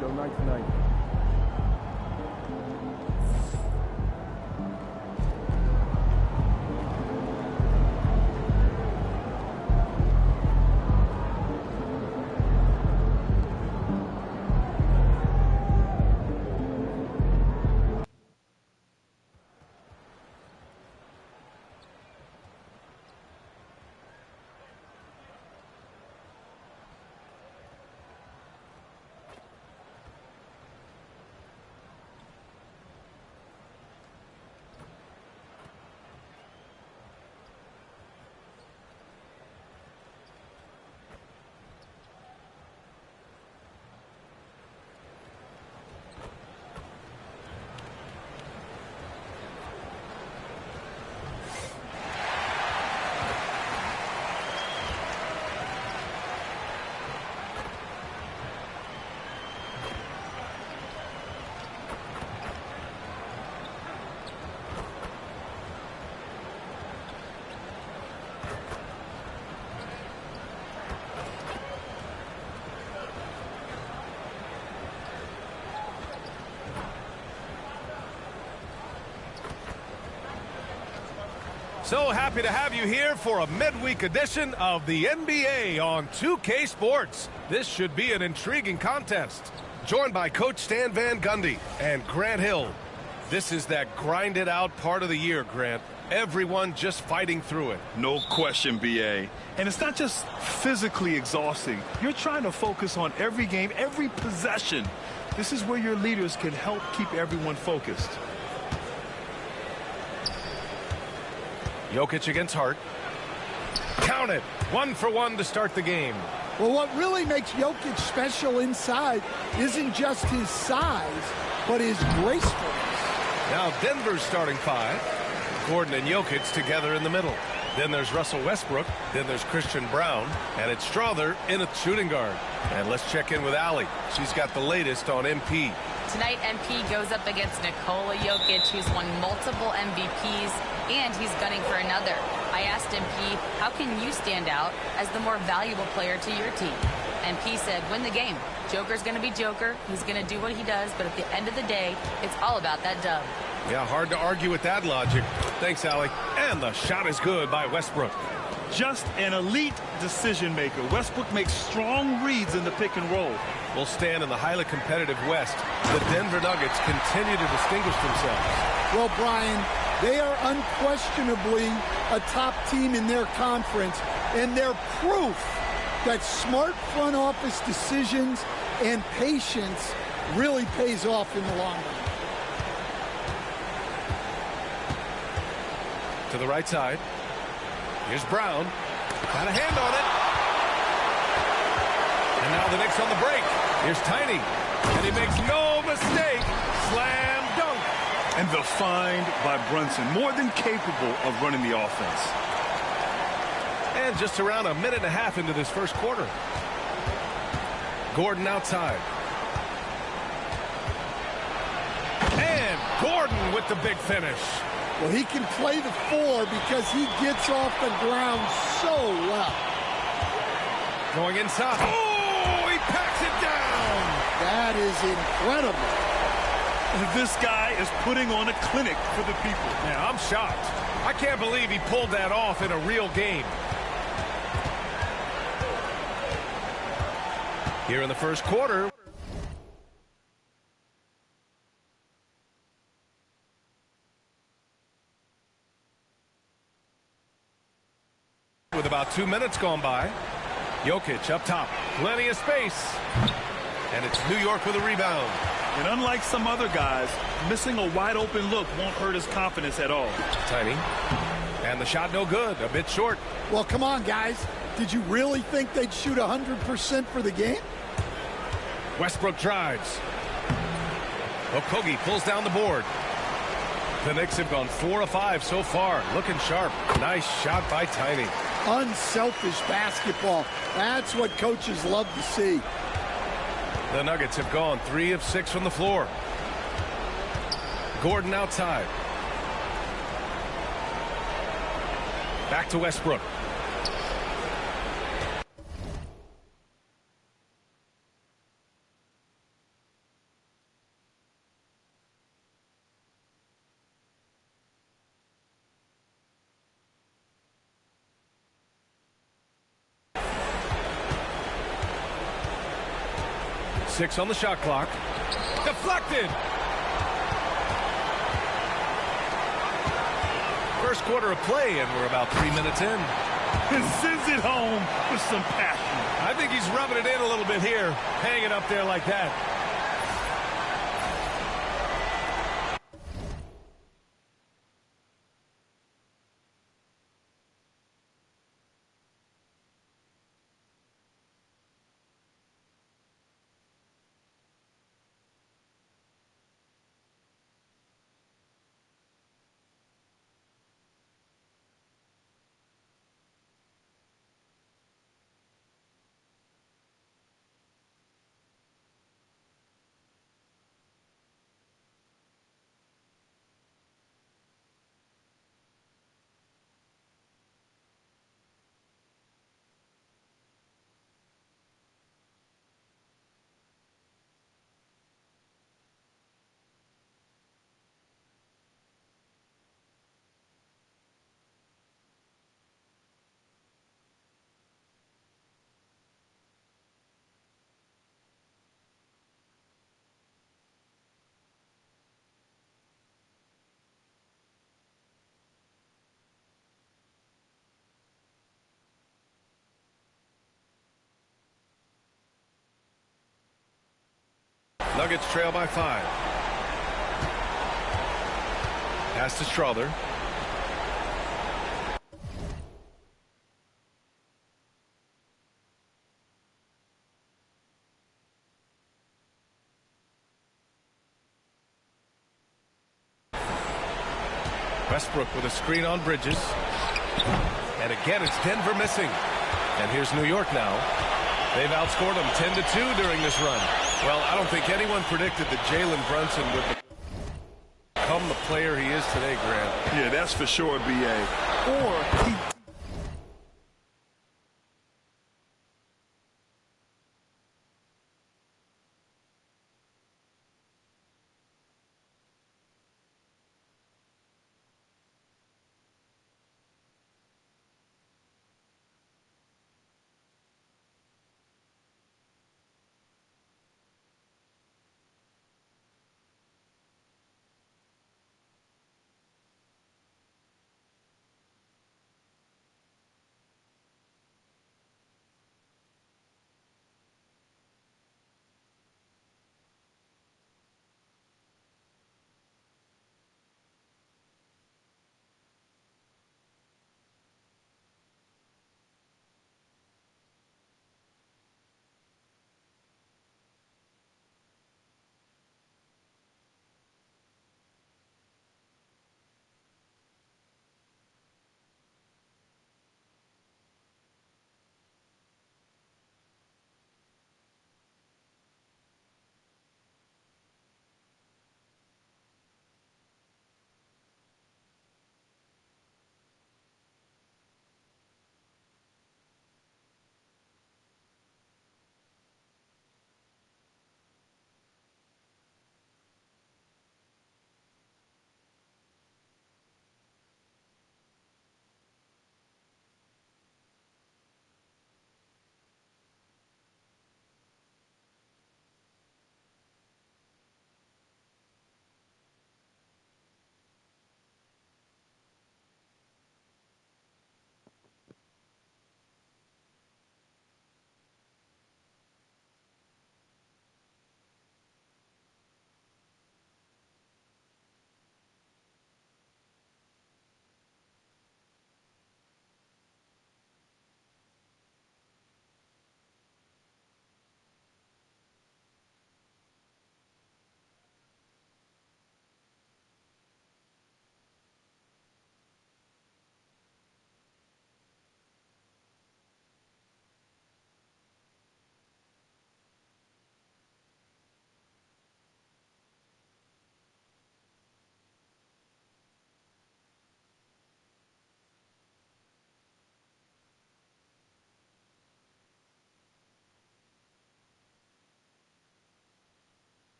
Show night tonight. So happy to have you here for a midweek edition of the NBA on 2K Sports. This should be an intriguing contest. Joined by Coach Stan Van Gundy and Grant Hill. This is that grinded out part of the year, Grant. Everyone just fighting through it. No question, BA. And it's not just physically exhausting. You're trying to focus on every game, every possession. This is where your leaders can help keep everyone focused. Jokic against Hart. Count it. 1 for 1 to start the game. Well, what really makes Jokic special inside isn't just his size, but his gracefulness. Now Denver's starting 5. Gordon and Jokic together in the middle. Then there's Russell Westbrook. Then there's Christian Brown. And it's Strother in a shooting guard. And let's check in with Allie. She's got the latest on MP. Tonight, MP goes up against Nikola Jokic, who's won multiple MVPs, and he's gunning for another. I asked MP, how can you stand out as the more valuable player to your team? MP said, win the game. Joker's going to be Joker. He's going to do what he does, but at the end of the day, it's all about that dub. Yeah, hard to argue with that logic. Thanks, Allie. And the shot is good by Westbrook. Just an elite decision maker. Westbrook makes strong reads in the pick and roll. Will stand in the highly competitive West. The Denver Nuggets continue to distinguish themselves. Well, Brian, they are unquestionably a top team in their conference, and they're proof that smart front office decisions and patience really pays off in the long run. To the right side. Here's Brown. Got a hand on it. And now the Knicks on the break. Here's Tiny. And he makes no mistake. Slam dunk. And the find by Brunson. More than capable of running the offense. And just around a minute and a half into this first quarter. Gordon outside. And Gordon with the big finish. Well, he can play the 4 because he gets off the ground so well. Going inside. Oh, he packs it down. That is incredible. This guy is putting on a clinic for the people. Yeah, I'm shocked. I can't believe he pulled that off in a real game. Here in the first quarter. With about 2 minutes gone by. Jokic up top. Plenty of space. And it's New York with a rebound. And unlike some other guys, missing a wide open look won't hurt his confidence at all. Tiny. And the shot no good. A bit short. Well, come on, guys. Did you really think they'd shoot 100% for the game? Westbrook drives. Okogie pulls down the board. The Knicks have gone 4 of 5 so far. Looking sharp. Nice shot by Tiny. Unselfish basketball. That's what coaches love to see. The Nuggets have gone 3 of 6 from the floor. Gordon outside. Back to Westbrook. Six on the shot clock. Deflected. First quarter of play, and we're about 3 minutes in. And sends it home with some passion. I think he's rubbing it in a little bit here, hanging up there like that. Nuggets trail by 5. Pass to Strother. Westbrook with a screen on Bridges. And again, it's Denver missing. And here's New York now. They've outscored them 10-2 during this run. Well, I don't think anyone predicted that Jalen Brunson would become the player he is today, Grant. Yeah, that's for sure, B.A. Or he...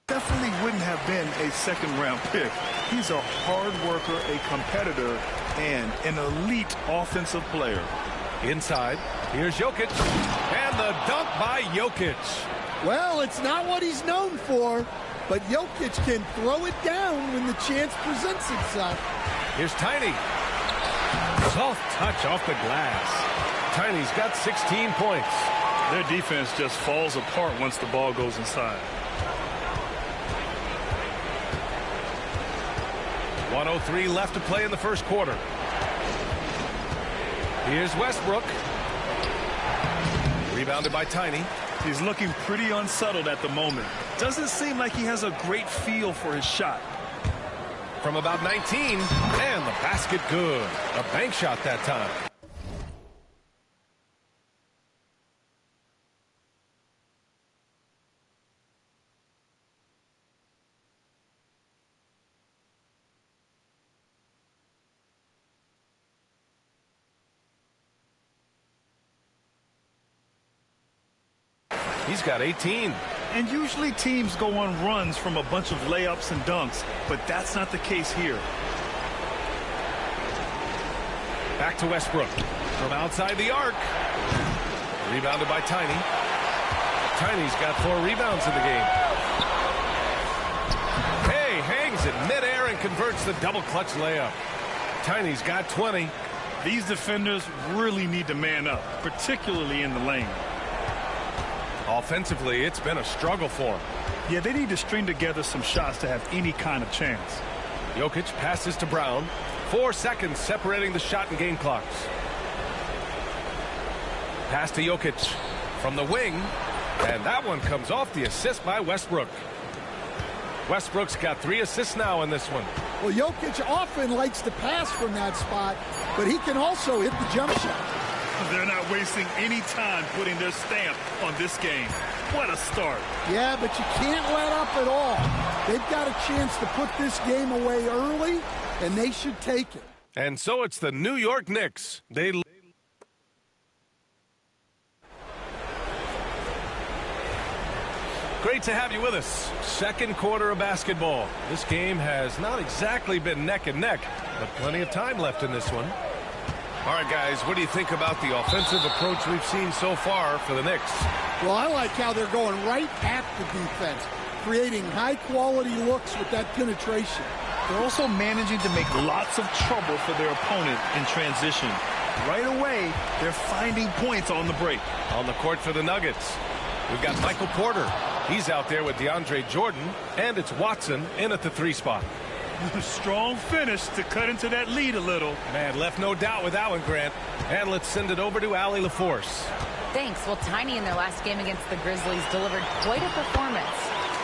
definitely wouldn't have been a second-round pick. He's a hard worker, a competitor, and an elite offensive player. Inside, here's Jokic, and the dunk by Jokic. Well, it's not what he's known for, but Jokic can throw it down when the chance presents itself. Here's Tiny. Soft touch off the glass. Tiny's got 16 points. Their defense just falls apart once the ball goes inside. 1:03 left to play in the first quarter. Here's Westbrook. Rebounded by Tiny. He's looking pretty unsettled at the moment. Doesn't seem like he has a great feel for his shot. From about 19, and the basket good. A bank shot that time. He's got 18. And usually teams go on runs from a bunch of layups and dunks, but that's not the case here. Back to Westbrook. From outside the arc. Rebounded by Tiny. Tiny's got 4 rebounds in the game. Hey, hangs it midair and converts the double clutch layup. Tiny's got 20. These defenders really need to man up, particularly in the lane. Offensively, it's been a struggle for them. Yeah, they need to string together some shots to have any kind of chance. Jokic passes to Brown. 4 seconds separating the shot and game clocks. Pass to Jokic from the wing. And that one comes off the assist by Westbrook. Westbrook's got 3 assists now in this one. Well, Jokic often likes to pass from that spot, but he can also hit the jump shot. They're not wasting any time putting their stamp on this game. What a start. Yeah, but you can't let up at all. They've got a chance to put this game away early, and they should take it. And so it's the New York Knicks. Great to have you with us. Second quarter of basketball. This game has not exactly been neck and neck, but plenty of time left in this one. All right, guys, what do you think about the offensive approach we've seen so far for the Knicks? Well, I like how they're going right at the defense, creating high-quality looks with that penetration. They're also managing to make lots of trouble for their opponent in transition. Right away, they're finding points on the break. On the court for the Nuggets, we've got Michael Porter. He's out there with DeAndre Jordan, and it's Watson in at the 3 spot. Strong finish to cut into that lead a little. Man, left no doubt with that one, Grant. And let's send it over to Allie LaForce. Thanks. Well, Tiny in their last game against the Grizzlies delivered quite a performance.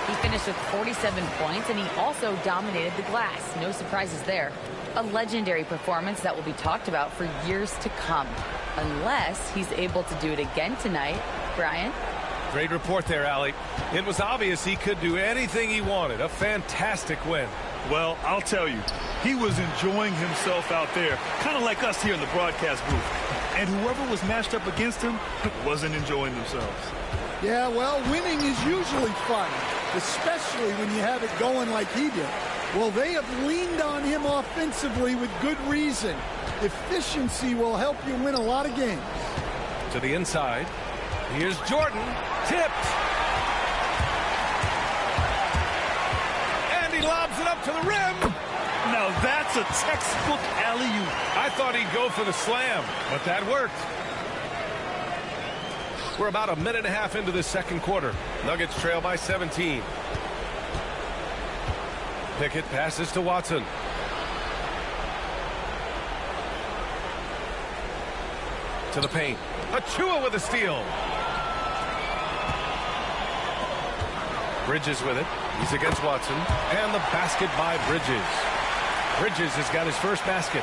He finished with 47 points, and he also dominated the glass. No surprises there. A legendary performance that will be talked about for years to come. Unless he's able to do it again tonight. Brian? Great report there, Allie. It was obvious he could do anything he wanted. A fantastic win. Well, I'll tell you, he was enjoying himself out there, kind of like us here in the broadcast booth. And whoever was matched up against him wasn't enjoying themselves. Yeah, well, winning is usually fun, especially when you have it going like he did. Well, they have leaned on him offensively with good reason. Efficiency will help you win a lot of games. To the inside. Here's Jordan. Tipped. And he lobs it up to the rim. Now that's a textbook alley-oop. I thought he'd go for the slam, but that worked. We're about a minute and a half into this second quarter. Nuggets trail by 17. Pickett passes to Watson. To the paint. Achua with a steal. Bridges with it. He's against Watson. And the basket by Bridges. Bridges has got his first basket.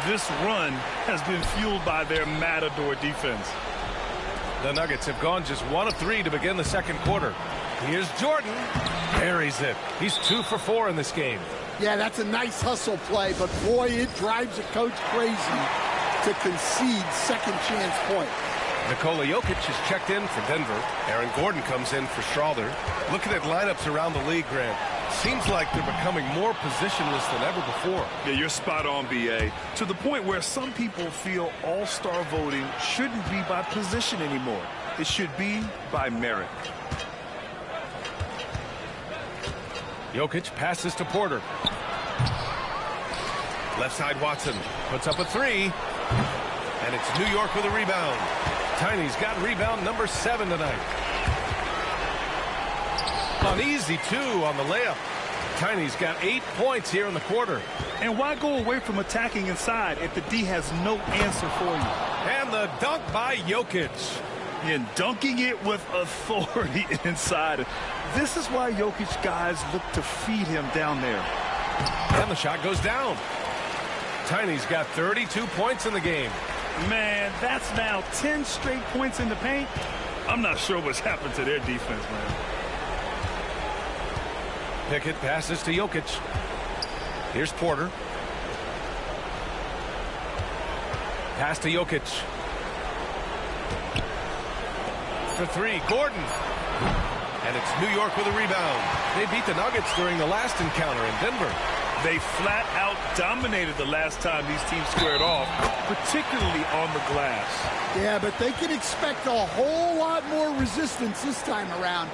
This run has been fueled by their matador defense. The Nuggets have gone just 1 of 3 to begin the second quarter. Here's Jordan. Buries it. He's 2 for 4 in this game. Yeah, that's a nice hustle play, but boy, it drives a coach crazy to concede second chance point. Nikola Jokic is checked in for Denver. Aaron Gordon comes in for Schroeder. Looking at lineups around the league, Grant, seems like they're becoming more positionless than ever before. Yeah, you're spot on, B.A. To the point where some people feel all-star voting shouldn't be by position anymore. It should be by merit. Jokic passes to Porter. Left side Watson puts up a 3. And it's New York with a rebound. Tiny's got rebound number 7 tonight. An easy 2 on the layup. Tiny's got 8 points here in the quarter. And why go away from attacking inside if the D has no answer for you? And the dunk by Jokic. And dunking it with authority inside. This is why Jokic guys look to feed him down there. And the shot goes down. Tiny's got 32 points in the game. Man, that's now 10 straight points in the paint. I'm not sure what's happened to their defense, man. Pickett passes to Jokic. Here's Porter. Pass to Jokic. For 3, Gordon. And it's New York with a rebound. They beat the Nuggets during the last encounter in Denver. They flat out dominated the last time these teams squared off, particularly on the glass. Yeah, but they can expect a whole lot more resistance this time around.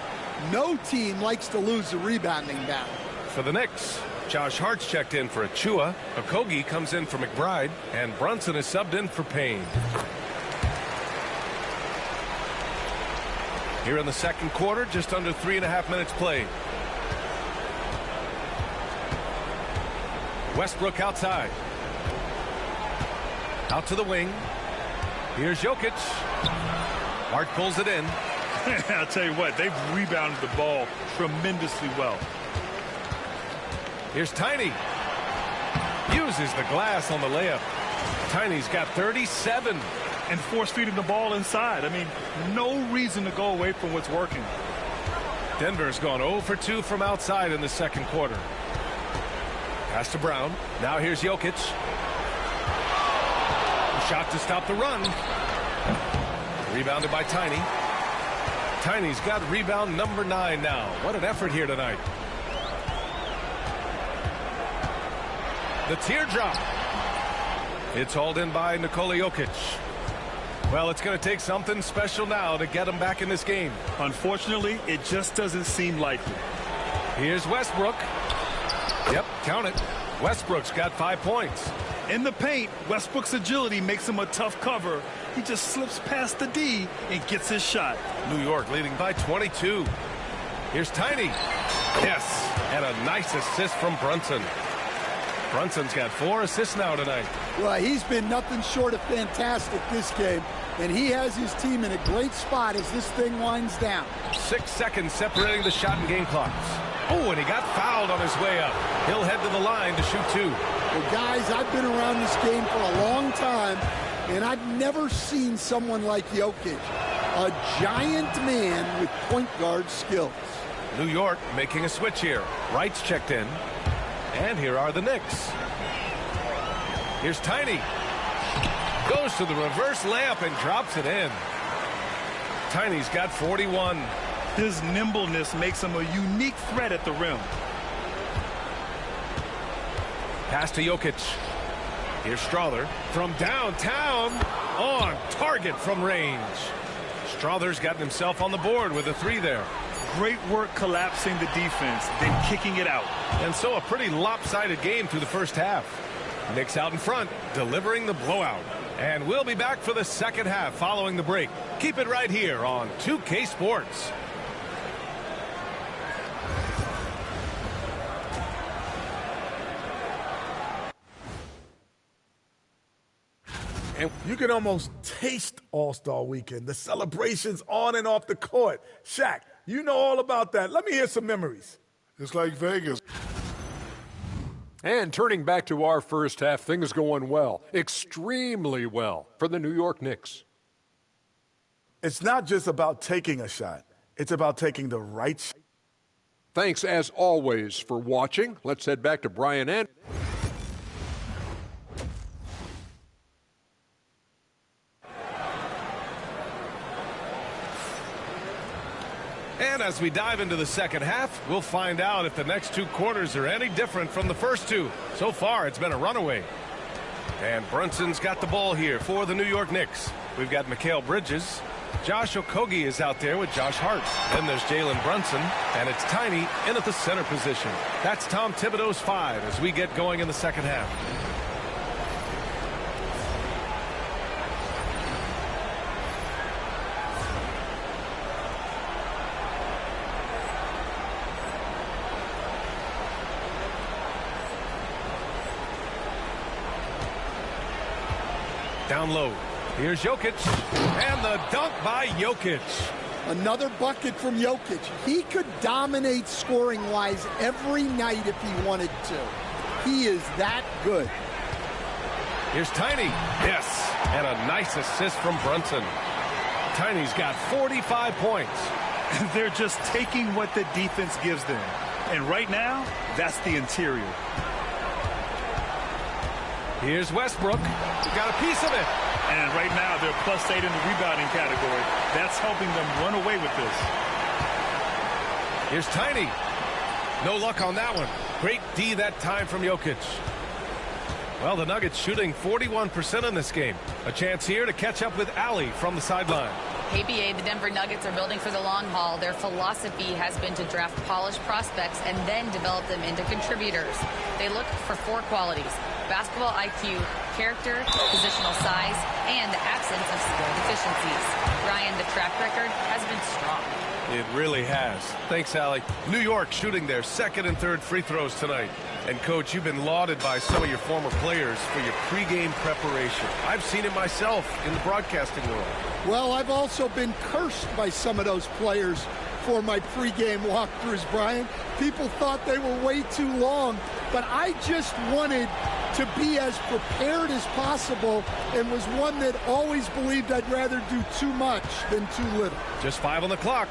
No team likes to lose a rebounding battle. For the Knicks, Josh Hart's checked in for Achua. Okogie comes in for McBride. And Brunson is subbed in for Payne. Here in the second quarter, just under 3.5 minutes played. Westbrook outside. Out to the wing. Here's Jokic. Hart pulls it in. I'll tell you what, they've rebounded the ball tremendously well. Here's Tiny. Uses the glass on the layup. Tiny's got 37. And force feeding the ball inside. I mean, no reason to go away from what's working. Denver's gone 0 for 2 from outside in the second quarter. Pass to Brown. Now here's Jokic. Shot to stop the run. Rebounded by Tiny. Tiny's got rebound number 9 now. What an effort here tonight. The teardrop. It's hauled in by Nikola Jokic. Well, it's going to take something special now to get him back in this game. Unfortunately, it just doesn't seem likely. Here's Westbrook. Yep, count it. Westbrook's got 5 points. In the paint, Westbrook's agility makes him a tough cover. He just slips past the D and gets his shot. New York leading by 22. Here's Tiny. Yes, and a nice assist from Brunson. Brunson's got 4 assists now tonight. Well, he's been nothing short of fantastic this game, and he has his team in a great spot as this thing winds down. 6 seconds separating the shot and game clocks. Oh, and he got fouled on his way up. He'll head to the line to shoot 2. Well, guys, I've been around this game for a long time, and I've never seen someone like Jokic, a giant man with point guard skills. New York making a switch here. Wright's checked in. And here are the Knicks. Here's Tiny. Goes to the reverse layup and drops it in. Tiny's got 41. His nimbleness makes him a unique threat at the rim. Pass to Jokic. Here's Strother from downtown. On target from range. Strother's gotten himself on the board with a 3 there. Great work collapsing the defense, then kicking it out. And so a pretty lopsided game through the first half. Knicks out in front, delivering the blowout. And we'll be back for the second half following the break. Keep it right here on 2K Sports. And you can almost taste All-Star Weekend, the celebrations on and off the court. Shaq, you know all about that. Let me hear some memories. It's like Vegas. And turning back to our first half, things going well, extremely well for the New York Knicks. It's not just about taking a shot. It's about taking the right shot. Thanks, as always, for watching. Let's head back to Brian and... And as we dive into the second half, we'll find out if the next 2 quarters are any different from the first 2. So far, it's been a runaway. And Brunson's got the ball here for the New York Knicks. We've got Mikal Bridges. Josh Okogie is out there with Josh Hart. Then there's Jalen Brunson, and it's Tiny in at the center position. That's Tom Thibodeau's 5 as we get going in the second half. Down low. Here's Jokic. And the dunk by Jokic. Another bucket from Jokic. He could dominate scoring-wise every night if he wanted to. He is that good. Here's Tiny. Yes. And a nice assist from Brunson. Tiny's got 45 points. They're just taking what the defense gives them. And right now, that's the interior. Here's Westbrook. Got a piece of it. And right now, they're +8 in the rebounding category. That's helping them run away with this. Here's Tiny. No luck on that one. Great D that time from Jokic. Well, the Nuggets shooting 41% in this game. A chance here to catch up with Allie from the sideline. Hey, BA, the Denver Nuggets are building for the long haul. Their philosophy has been to draft polished prospects and then develop them into contributors. They look for 4 qualities: basketball IQ, character, positional size, and the absence of skill deficiencies. Ryan, the track record has been strong. It really has. Thanks, Allie. New York shooting their second and third free throws tonight. And, Coach, you've been lauded by some of your former players for your pregame preparation. I've seen it myself in the broadcasting world. Well, I've also been cursed by some of those players for my pregame walkthroughs, Brian. People thought they were way too long, but I just wanted to be as prepared as possible and was one that always believed I'd rather do too much than too little. Just 5 on the clock.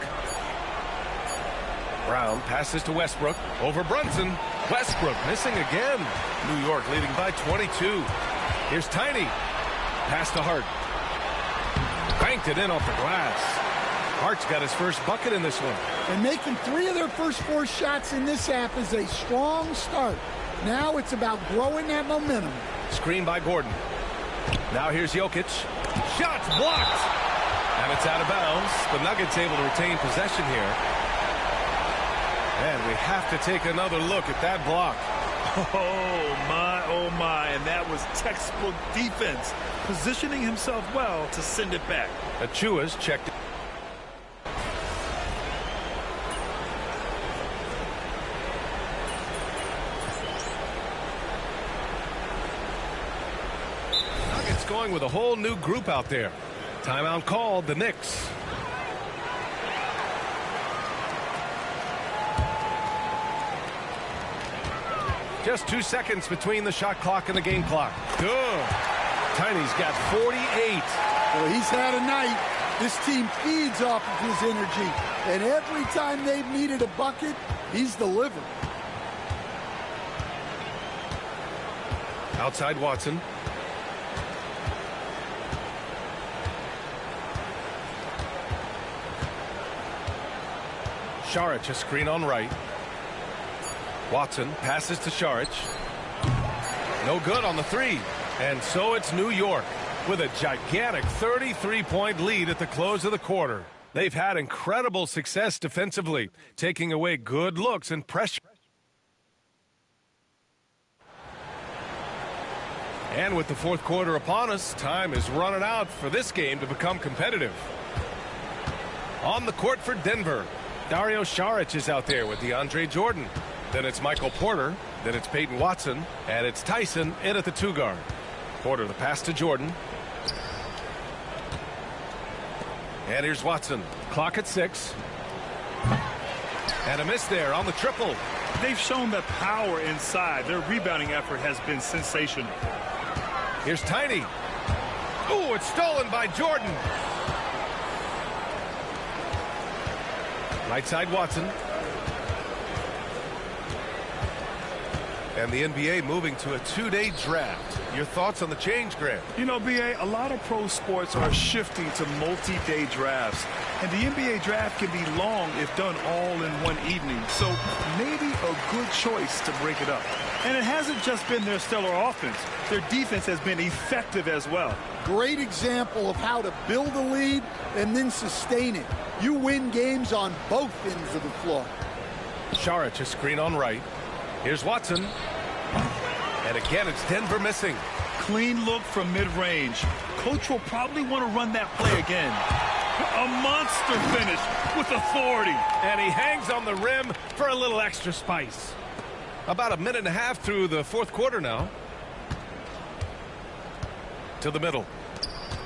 Brown passes to Westbrook over Brunson. Westbrook missing again. New York leading by 22. Here's Tiny. Pass to Hart. Banked it in off the glass. Hart's got his first bucket in this one. And making 3 of their first 4 shots in this half is a strong start. Now it's about growing that momentum. Screen by Gordon. Now here's Jokic. Shots blocked. And it's out of bounds. The Nuggets able to retain possession here. And we have to take another look at that block. Oh my, and that was textbook defense. Positioning himself well to send it back. Achua's checked. Nuggets going with a whole new group out there. Timeout called, the Knicks. Just 2 seconds between the shot clock and the game clock. Good. Tiny's got 48. Well, he's had a night. This team feeds off of his energy. And every time they've needed a bucket, he's delivered. Outside Watson. Šarić, a screen on right. Watson passes to Šarić. No good on the 3. And so it's New York with a gigantic 33-point lead at the close of the quarter. They've had incredible success defensively, taking away good looks and pressure. And with the fourth quarter upon us, time is running out for this game to become competitive. On the court for Denver, Dario Šarić is out there with DeAndre Jordan. Then it's Michael Porter. Then it's Peyton Watson. And it's Tyson in at the 2 guard. Porter, the pass to Jordan. And here's Watson. Clock at 6. And a miss there on the triple. They've shown that power inside. Their rebounding effort has been sensational. Here's Tiny. Ooh, it's stolen by Jordan. Right side Watson. And the NBA moving to a 2-day draft. Your thoughts on the change, Grant? You know, BA, a lot of pro sports are shifting to multi-day drafts. And the NBA draft can be long if done all in one evening. So maybe a good choice to break it up. And it hasn't just been their stellar offense. Their defense has been effective as well. Great example of how to build a lead and then sustain it. You win games on both ends of the floor. Šarić, a screen on right. Here's Watson. And again, it's Denver missing. Clean look from mid-range. Coach will probably want to run that play again. A monster finish with authority. And he hangs on the rim for a little extra spice. About a minute and a half through the fourth quarter now. To the middle.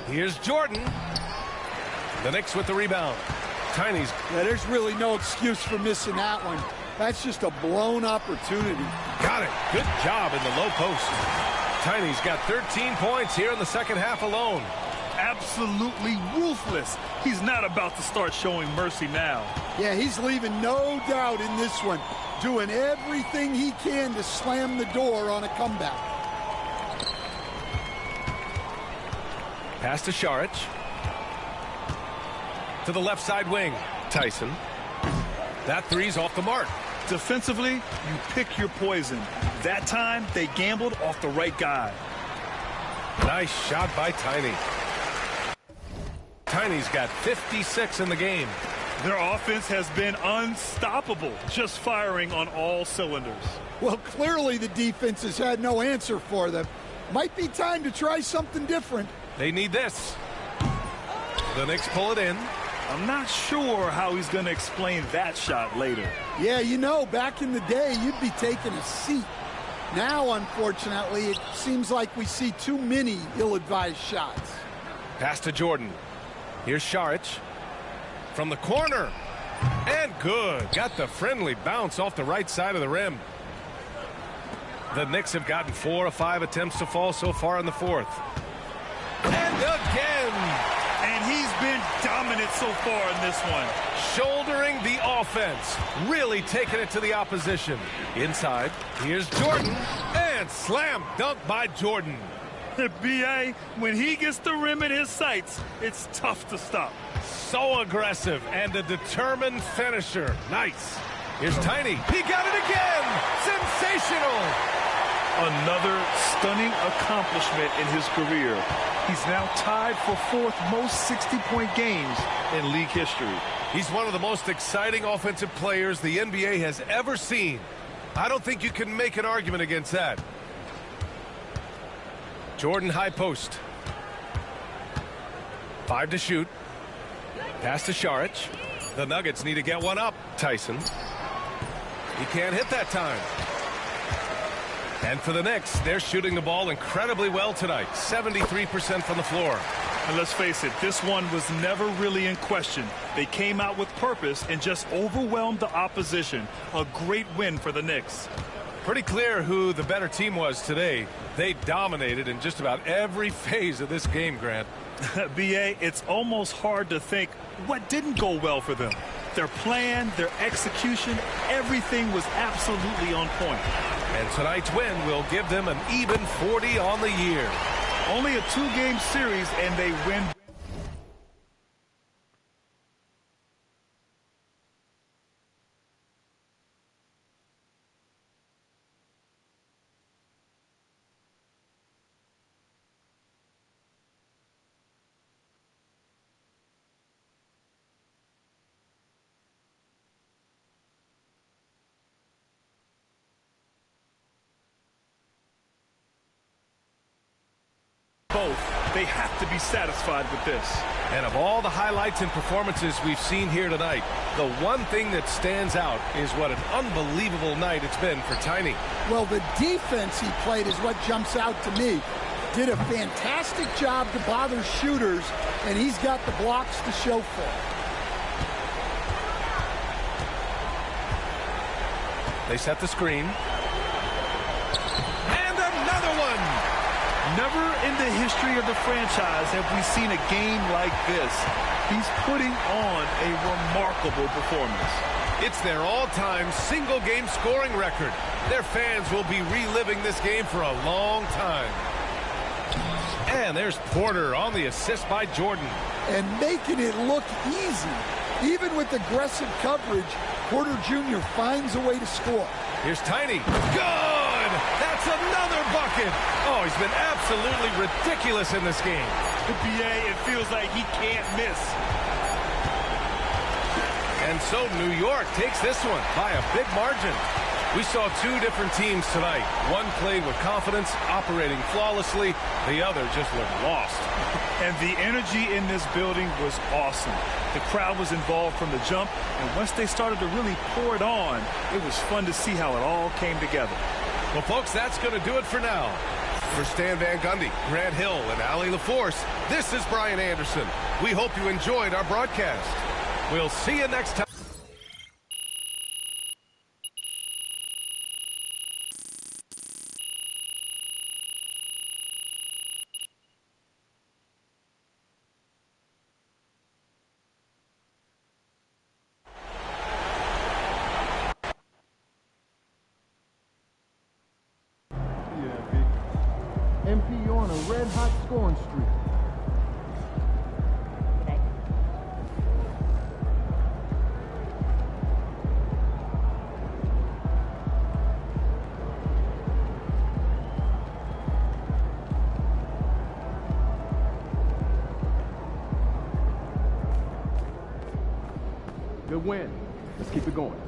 Here's Jordan. The Knicks with the rebound. Tiny's. Yeah, there's really no excuse for missing that one. That's just a blown opportunity. Got it. Good job in the low post. Tiny's got 13 points here in the second half alone. Absolutely ruthless. He's not about to start showing mercy now. Yeah, he's leaving no doubt in this one. Doing everything he can to slam the door on a comeback. Pass to Šarić. To the left side wing. Tyson. That 3's off the mark. Defensively, you pick your poison. That time, they gambled off the right guy. Nice shot by Tiny. Tiny's got 56 in the game. Their offense has been unstoppable, just firing on all cylinders. Well, clearly the defense has had no answer for them. Might be time to try something different. They need this. The Knicks pull it in. I'm not sure how he's going to explain that shot later. Yeah, you know, back in the day, you'd be taking a seat. Now, unfortunately, it seems like we see too many ill-advised shots. Pass to Jordan. Here's Saric from the corner. And good. Got the friendly bounce off the right side of the rim. The Knicks have gotten 4 of 5 attempts to fall so far in the fourth. And again. And he's been dominant so far in this one. Shouldering the offense. Really taking it to the opposition. Inside. Here's Jordan. And slam dunk by Jordan. B.A., when he gets the rim in his sights, it's tough to stop. So aggressive and a determined finisher. Nice. Here's Tiny. He got it again. Sensational. Another stunning accomplishment in his career. He's now tied for 4th most 60-point games in league history. He's one of the most exciting offensive players the NBA has ever seen. I don't think you can make an argument against that. Jordan high post. 5 to shoot. Pass to Saric. The Nuggets need to get one up. Tyson. He can't hit that time. And for the Knicks, they're shooting the ball incredibly well tonight. 73% from the floor. And let's face it, this one was never really in question. They came out with purpose and just overwhelmed the opposition. A great win for the Knicks. Pretty clear who the better team was today. They dominated in just about every phase of this game, Grant. B.A., it's almost hard to think what didn't go well for them. Their plan, their execution, everything was absolutely on point. And tonight's win will give them an even 40 on the year. Only a 2-game series, and they win. Both, they have to be satisfied with this. And of all the highlights and performances we've seen here tonight, the one thing that stands out is what an unbelievable night it's been for Tiny. Well, the defense he played is what jumps out to me. Did a fantastic job to bother shooters, and he's got the blocks to show for it. They set the screen. And another one! Never in the history of the franchise have we seen a game like this. He's putting on a remarkable performance. It's their all-time single-game scoring record. Their fans will be reliving this game for a long time. And there's Porter on the assist by Jordan. And making it look easy. Even with aggressive coverage, Porter Jr. finds a way to score. Here's Tiny. Good! That's another bucket! Oh, he's been absolutely ridiculous in this game. The BA, it feels like he can't miss. And so New York takes this one by a big margin. We saw 2 different teams tonight. One played with confidence, operating flawlessly. The other just looked lost. And the energy in this building was awesome. The crowd was involved from the jump, and once they started to really pour it on, it was fun to see how it all came together. Well, folks, that's going to do it for now. For Stan Van Gundy, Grant Hill, and Ali LaForce, this is Brian Anderson. We hope you enjoyed our broadcast. We'll see you next time. MP, you're on a red-hot scoring streak. win. Let's keep it going.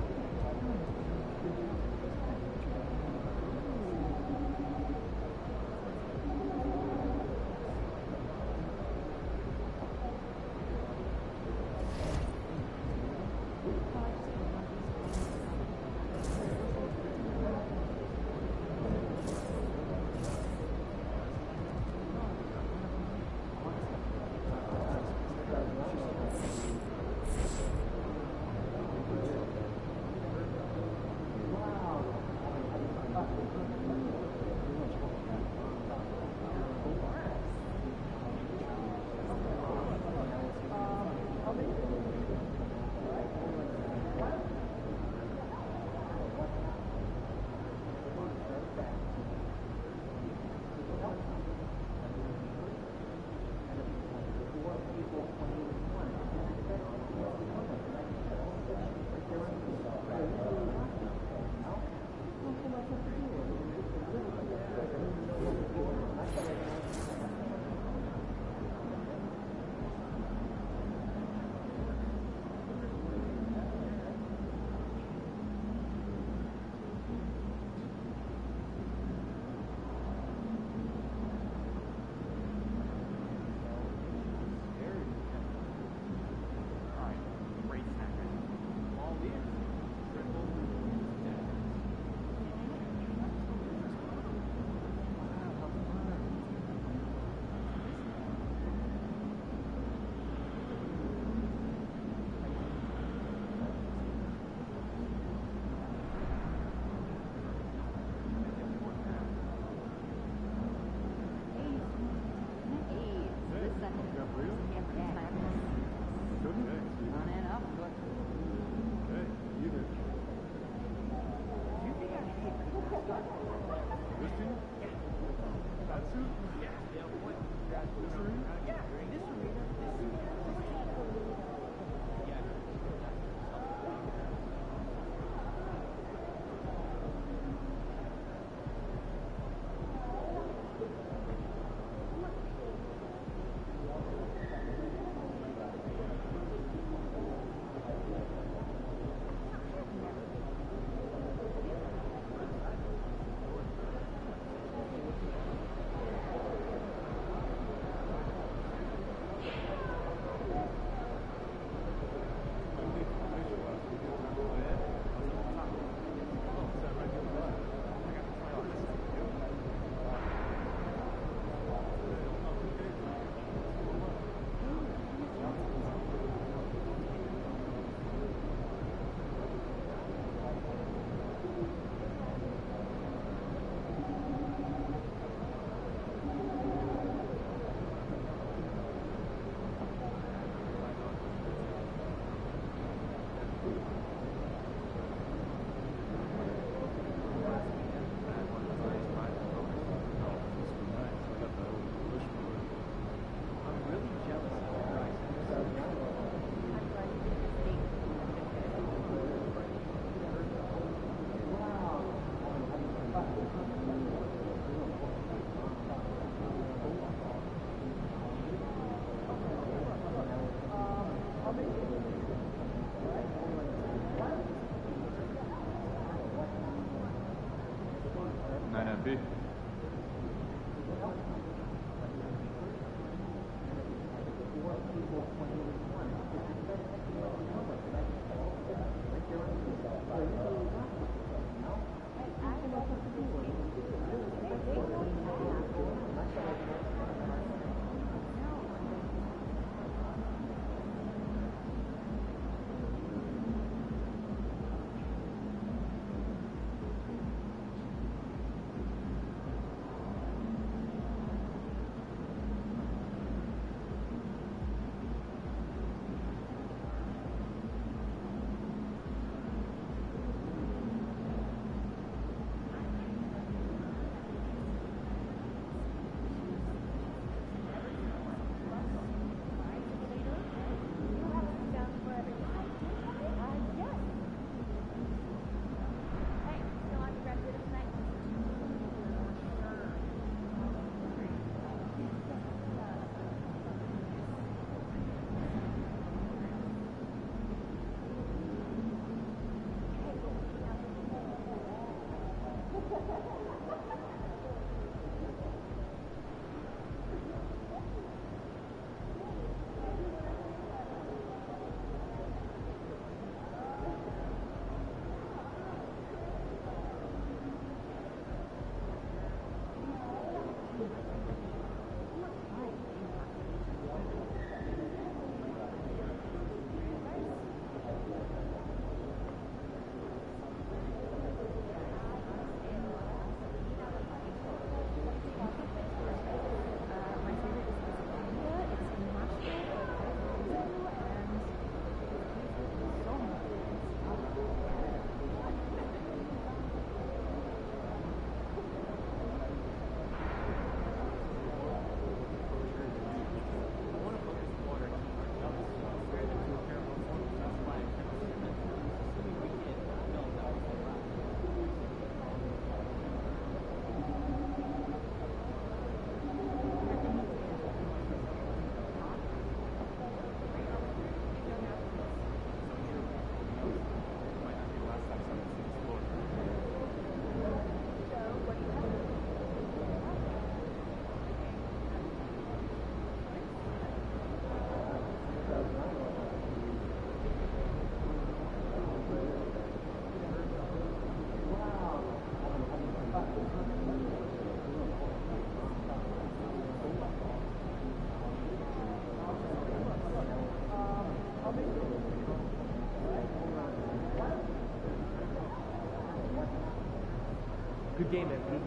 Good game, MP.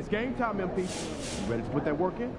It's game time, MP. You ready to put that work in?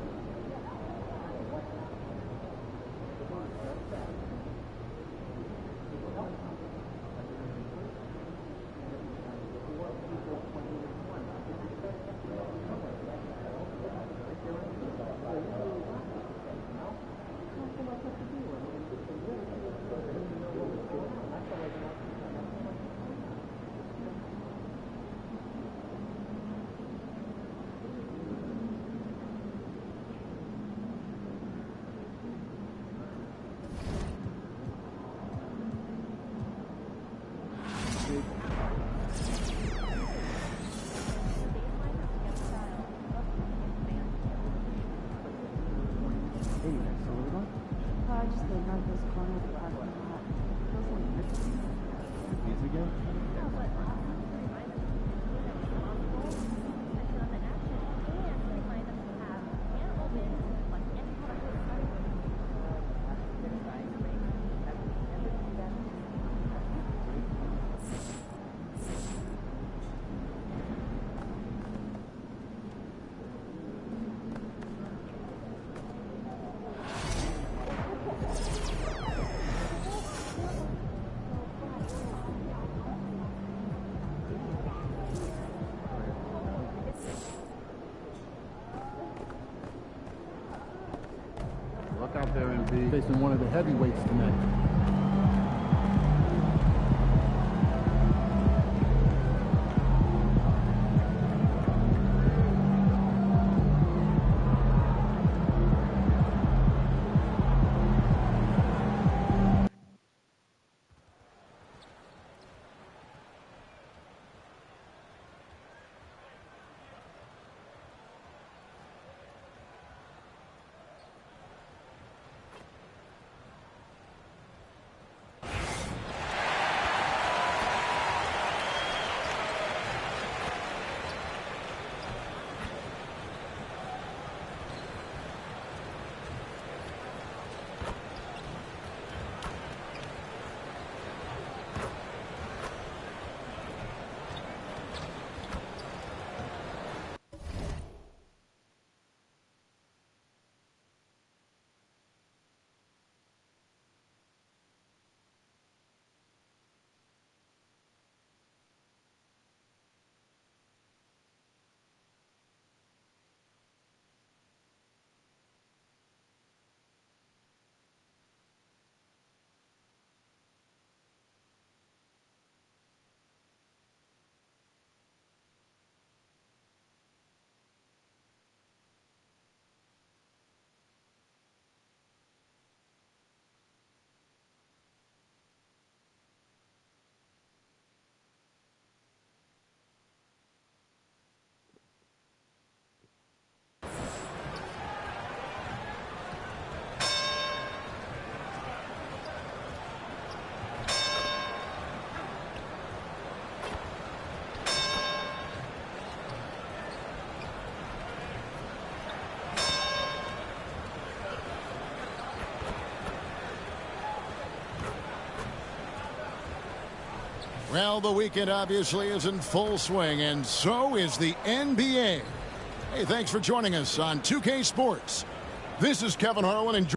Look out there and be facing one of the heavyweights tonight. Well, the weekend obviously is in full swing, and so is the NBA. Hey, thanks for joining us on 2K Sports. This is Kevin Harlan and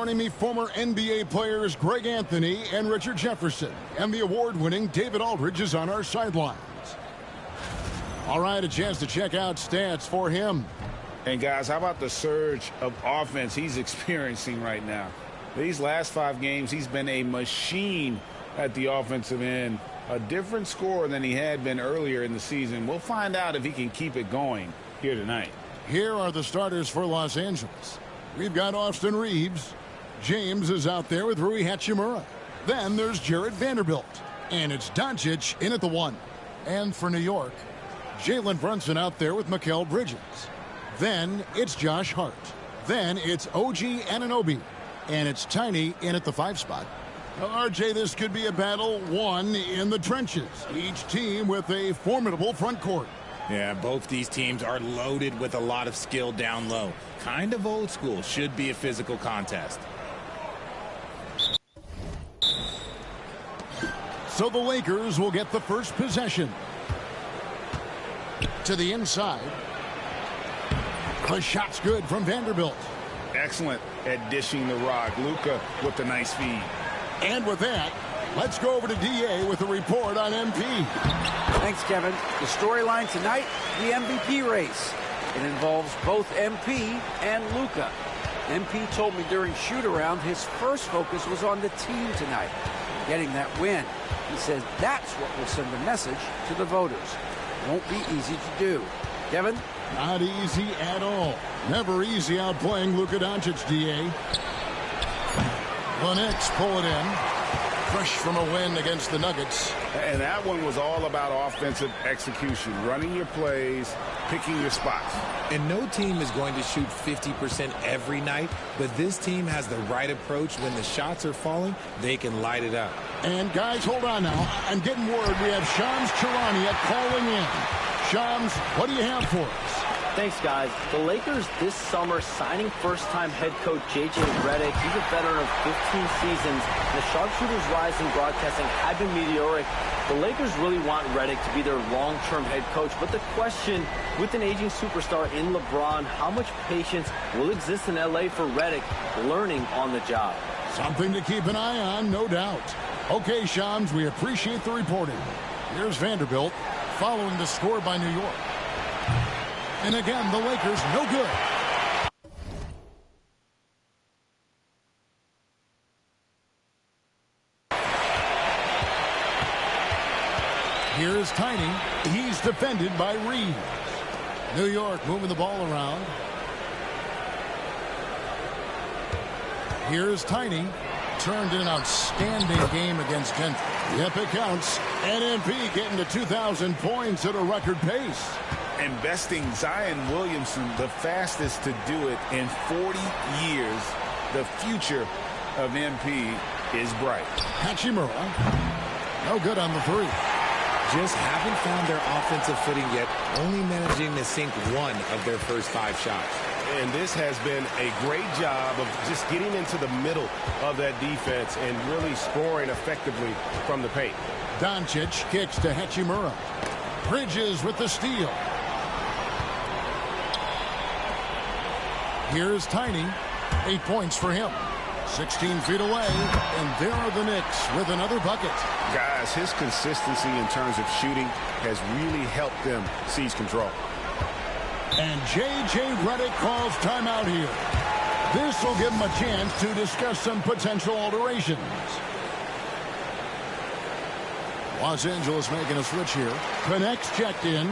Joining me, former NBA players Greg Anthony and Richard Jefferson. And the award-winning David Aldridge is on our sidelines. All right, a chance to check out stats for him. And, guys, how about the surge of offense he's experiencing right now? These last 5 games, he's been a machine at the offensive end. A different scorer than he had been earlier in the season. We'll find out if he can keep it going here tonight. Here are the starters for Los Angeles. We've got Austin Reeves. James is out there with Rui Hachimura. Then there's Jared Vanderbilt. And it's Doncic in at the 1. And for New York, Jalen Brunson out there with Mikal Bridges. Then it's Josh Hart. Then it's OG Anunoby. And it's Tiny in at the 5 spot. RJ, this could be a battle won in the trenches. Each team with a formidable front court. Yeah, both these teams are loaded with a lot of skill down low. Kind of old school. Should be a physical contest. So the Lakers will get the first possession. To the inside. The shot's good from Vanderbilt. Excellent at dishing the rock. Luka with the nice feed. And with that, let's go over to DA with a report on MP. Thanks, Kevin. The storyline tonight, the MVP race. It involves both MP and Luka. MP told me during shoot-around his first focus was on the team tonight, getting that win. He says that's what will send a message to the voters. Won't be easy to do. Kevin? Not easy at all. Never easy outplaying Luka Doncic, DA. The Knicks pull it in. Fresh from a win against the Nuggets. And that one was all about offensive execution. Running your plays, picking your spots. And no team is going to shoot 50% every night, but this team has the right approach. When the shots are falling, they can light it up. And guys, hold on now. I'm getting word we have Shams Charania calling in. Shams, what do you have for us? Thanks, guys. The Lakers this summer signing first-time head coach J.J. Redick. He's a veteran of 15 seasons. The sharpshooters' rise in broadcasting have been meteoric. The Lakers really want Redick to be their long-term head coach. But the question, with an aging superstar in LeBron, how much patience will exist in L.A. for Redick learning on the job? Something to keep an eye on, no doubt. Okay, Shams, we appreciate the reporting. Here's Vanderbilt following the score by New York. And again, the Lakers no good. Here's Tiny. He's defended by Reeves. New York moving the ball around. Here's Tiny. Turned in an outstanding game against Kent. Yep, it counts. And MP getting to 2,000 points at a record pace. Investing Zion Williamson, the fastest to do it in 40 years. The future of MP is bright. Hachimura, no good on the 3. Just haven't found their offensive footing yet, only managing to sink 1 of their first 5 shots. And this has been a great job of just getting into the middle of that defense and really scoring effectively from the paint. Doncic kicks to Hachimura. Bridges with the steal. Here's Tiny. 8 points for him. 16 feet away, and there are the Knicks with another bucket. Guys, his consistency in terms of shooting has really helped them seize control. And J.J. Redick calls timeout here. This will give him a chance to discuss some potential alterations. Los Angeles making a switch here. Connects checked in.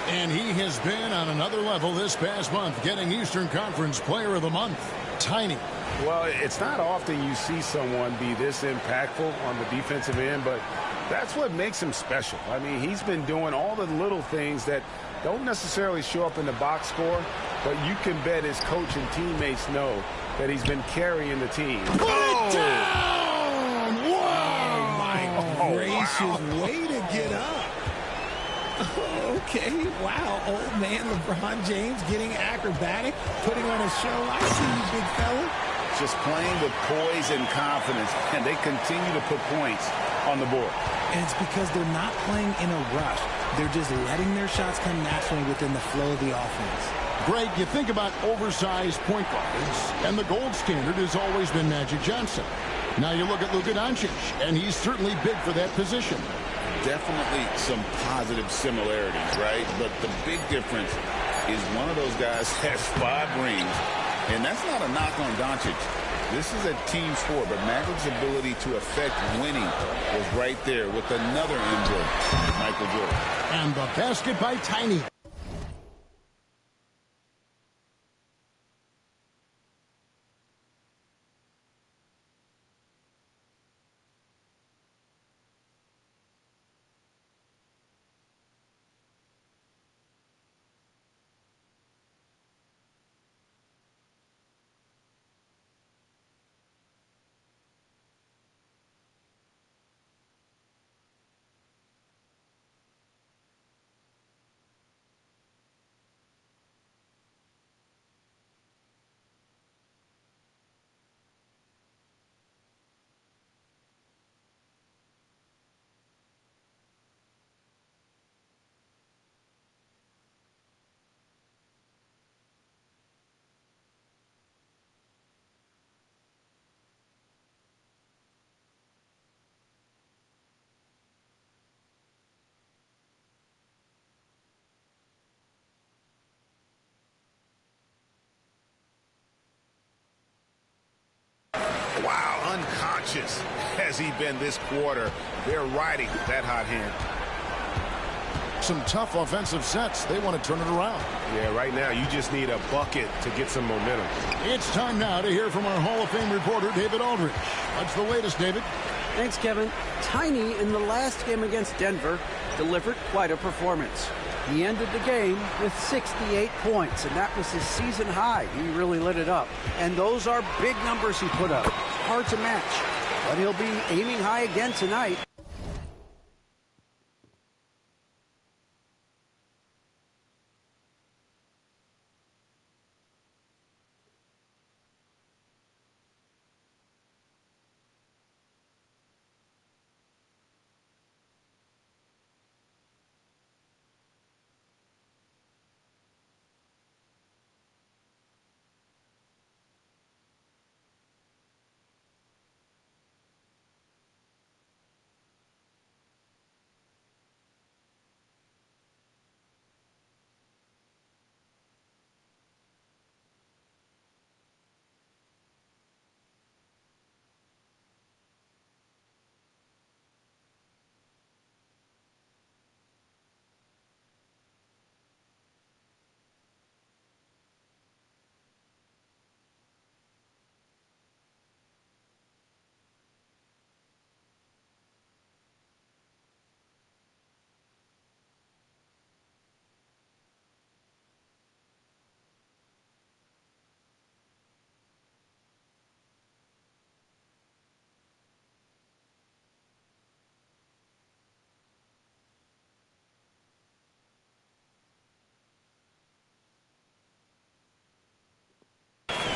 And he has been on another level this past month, getting Eastern Conference Player of the Month. Tiny. Well, it's not often you see someone be this impactful on the defensive end, but that's what makes him special. I mean, he's been doing all the little things that don't necessarily show up in the box score, but you can bet his coach and teammates know that he's been carrying the team. Put it down! Whoa! Oh, my gracious. Wow. Way to get up. Okay, wow, old man LeBron James getting acrobatic, putting on a show. I see you, big fella. Just playing with poise and confidence, and they continue to put points on the board. And it's because they're not playing in a rush. They're just letting their shots come naturally within the flow of the offense. Greg, you think about oversized point guards, and the gold standard has always been Magic Johnson. Now you look at Luka Doncic, and he's certainly big for that position. Definitely some positive similarities, right? But the big difference is one of those guys has 5 rings, and that's not a knock on Doncic. This is a team sport, but Magic's ability to affect winning was right there with another MJ, Michael Jordan. And the basket by Tiny. Wow, unconscious has he been this quarter. They're riding that hot hand. Some tough offensive sets. They want to turn it around. Yeah, right now you just need a bucket to get some momentum. It's time now to hear from our Hall of Fame reporter, David Aldridge. What's the latest, David? Thanks, Kevin. Tiny, in the last game against Denver, delivered quite a performance. He ended the game with 68 points, and that was his season high. He really lit it up. And those are big numbers he put up. Hard to match. But he'll be aiming high again tonight.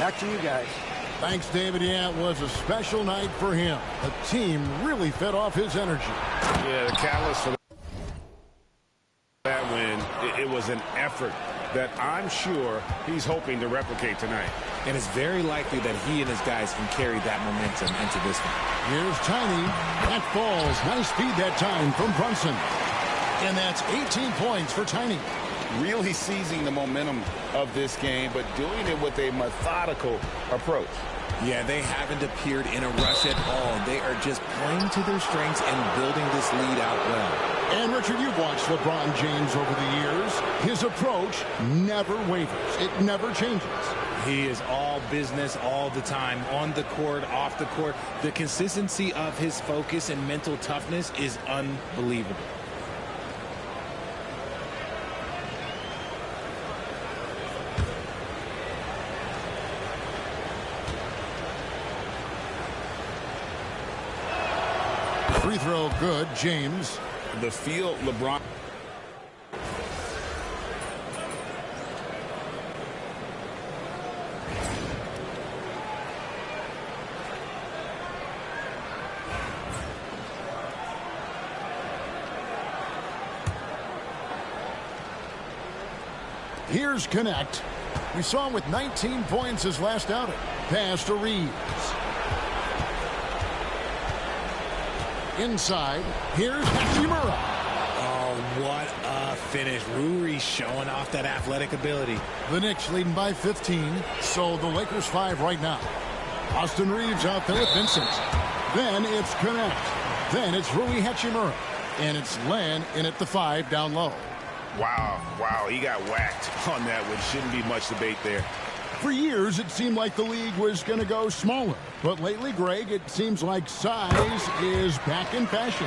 Back to you guys. Thanks, David. Yeah, it was a special night for him. The team really fed off his energy. Yeah, the catalyst for that win, it was an effort that I'm sure he's hoping to replicate tonight. And it's very likely that he and his guys can carry that momentum into this one. Here's Tiny. That falls. Nice speed that time from Brunson. And that's 18 points for Tiny. Really seizing the momentum of this game, but doing it with a methodical approach. Yeah, they haven't appeared in a rush at all. They are just playing to their strengths and building this lead out well. And, Richard, you've watched LeBron James over the years. His approach never wavers. It never changes. He is all business all the time, on the court, off the court. The consistency of his focus and mental toughness is unbelievable. Free throw good, James. The field, LeBron. Here's Connect. We saw him with 19 points his last outing. Pass to Reeves. Inside, here's Hachimura. Oh, what a finish. Ruri showing off that athletic ability. The Knicks leading by 15, so the Lakers 5 right now. Austin Reeves out there with Vincent. Then it's Connect. Then it's Rui Hachimura. And it's Len in at the 5 down low. Wow, he got whacked on that, which shouldn't be much debate there. For years, it seemed like the league was going to go smaller. But lately, Greg, it seems like size is back in fashion.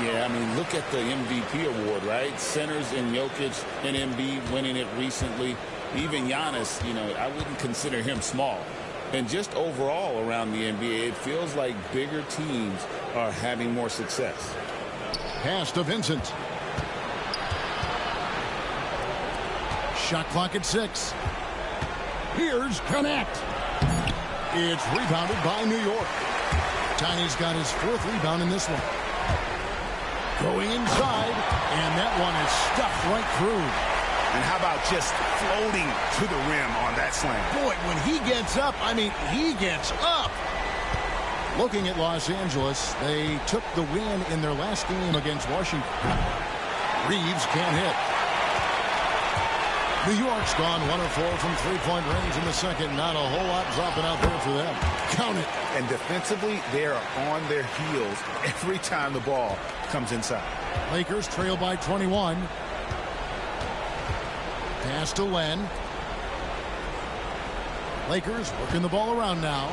Yeah, I mean, look at the MVP award, right? Centers and Jokic and Embiid winning it recently. Even Giannis, you know, I wouldn't consider him small. And just overall around the NBA, it feels like bigger teams are having more success. Pass to Vincent. Shot clock at 6. Here's Connect. It's rebounded by New York. Tiny's got his 4th rebound in this one. Going inside, and that one is stuffed right through. And how about just floating to the rim on that slam? Boy, when he gets up, I mean, he gets up. Looking at Los Angeles, they took the win in their last game against Washington. Reeves can't hit. New York's gone 1 of 4 from three-point range in the second. Not a whole lot dropping out there for them. Count it. And defensively, they are on their heels every time the ball comes inside. Lakers trail by 21. Pass to Len. Lakers working the ball around now.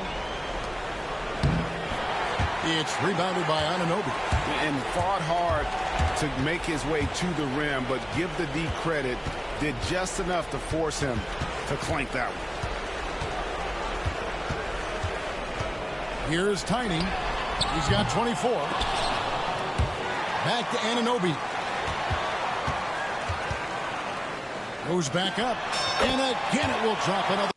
It's rebounded by Anunoby. And fought hard to make his way to the rim, but give the D credit. Did just enough to force him to clank that one. Here's Tiny. He's got 24. Back to Anunoby. Goes back up. And again it will drop another.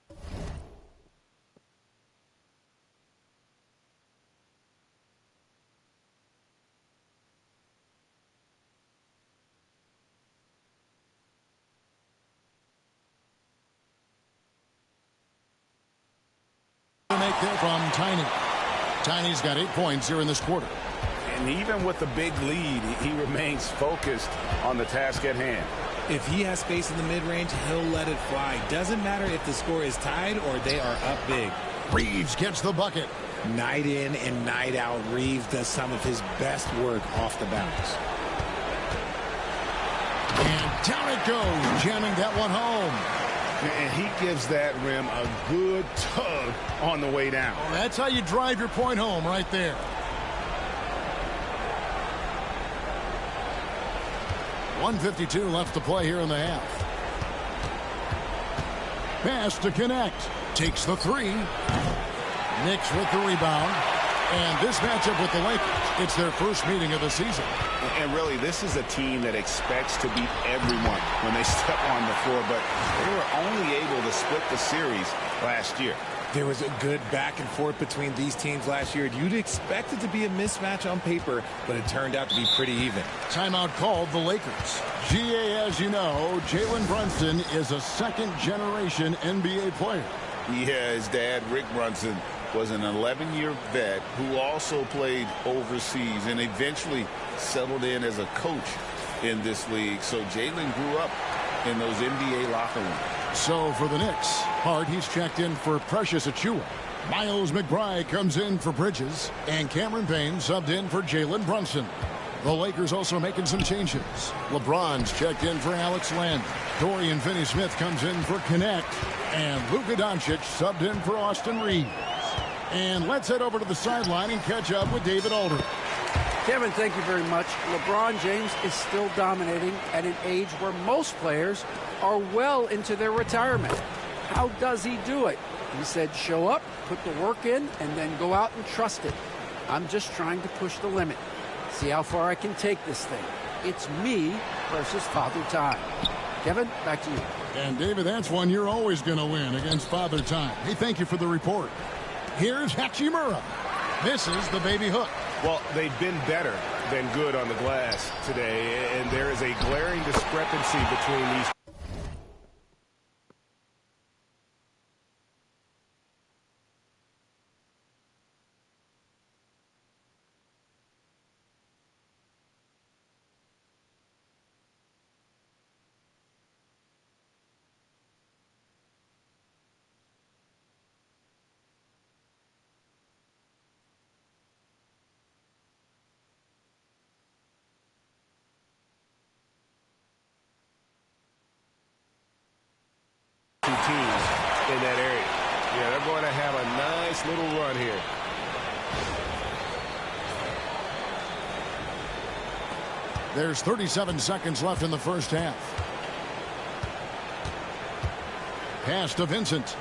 Make there from Tiny. Tiny's got 8 points here in this quarter. And even with the big lead, he remains focused on the task at hand. If he has space in the mid-range, he'll let it fly. Doesn't matter if the score is tied or they are up big. Reeves gets the bucket. Night in and night out, Reeves does some of his best work off the bounce. And down it goes, jamming that one home. And he gives that rim a good tug on the way down. Oh, that's how you drive your point home right there. .152 left to play here in the half. Pass to Connect. Takes the 3. Knicks with the rebound. And this matchup with the Lakers, it's their first meeting of the season. And really, this is a team that expects to beat everyone when they step on the floor, but they were only able to split the series last year. There was a good back and forth between these teams last year. You'd expect it to be a mismatch on paper, but it turned out to be pretty even. Timeout called the Lakers. GA, as you know, Jalen Brunson is a second-generation NBA player. Yeah, his dad, Rick Brunson, was an 11-year vet who also played overseas and eventually settled in as a coach in this league. So Jalen grew up in those NBA locker rooms. So for the Knicks, Hart, he's checked in for Precious Achiuwa. Miles McBride comes in for Bridges, and Cameron Payne subbed in for Jalen Brunson. The Lakers also making some changes. LeBron's checked in for Alex Len. Dorian Finney-Smith comes in for Connect, and Luka Doncic subbed in for Austin Reeves. And let's head over to the sideline and catch up with David Aldridge. Kevin, thank you very much. LeBron James is still dominating at an age where most players are well into their retirement. How does he do it? He said, show up, put the work in, and then go out and trust it. I'm just trying to push the limit. See how far I can take this thing. It's me versus Father Time. Kevin, back to you. And David, that's one you're always going to win against Father Time. Hey, thank you for the report. Here's Hachimura. This is the baby hook. Well, they've been better than good on the glass today, and there is a glaring discrepancy between these. teams in that area. Yeah, they're going to have a nice little run here. There's 37 seconds left in the first half. Pass to Vincent.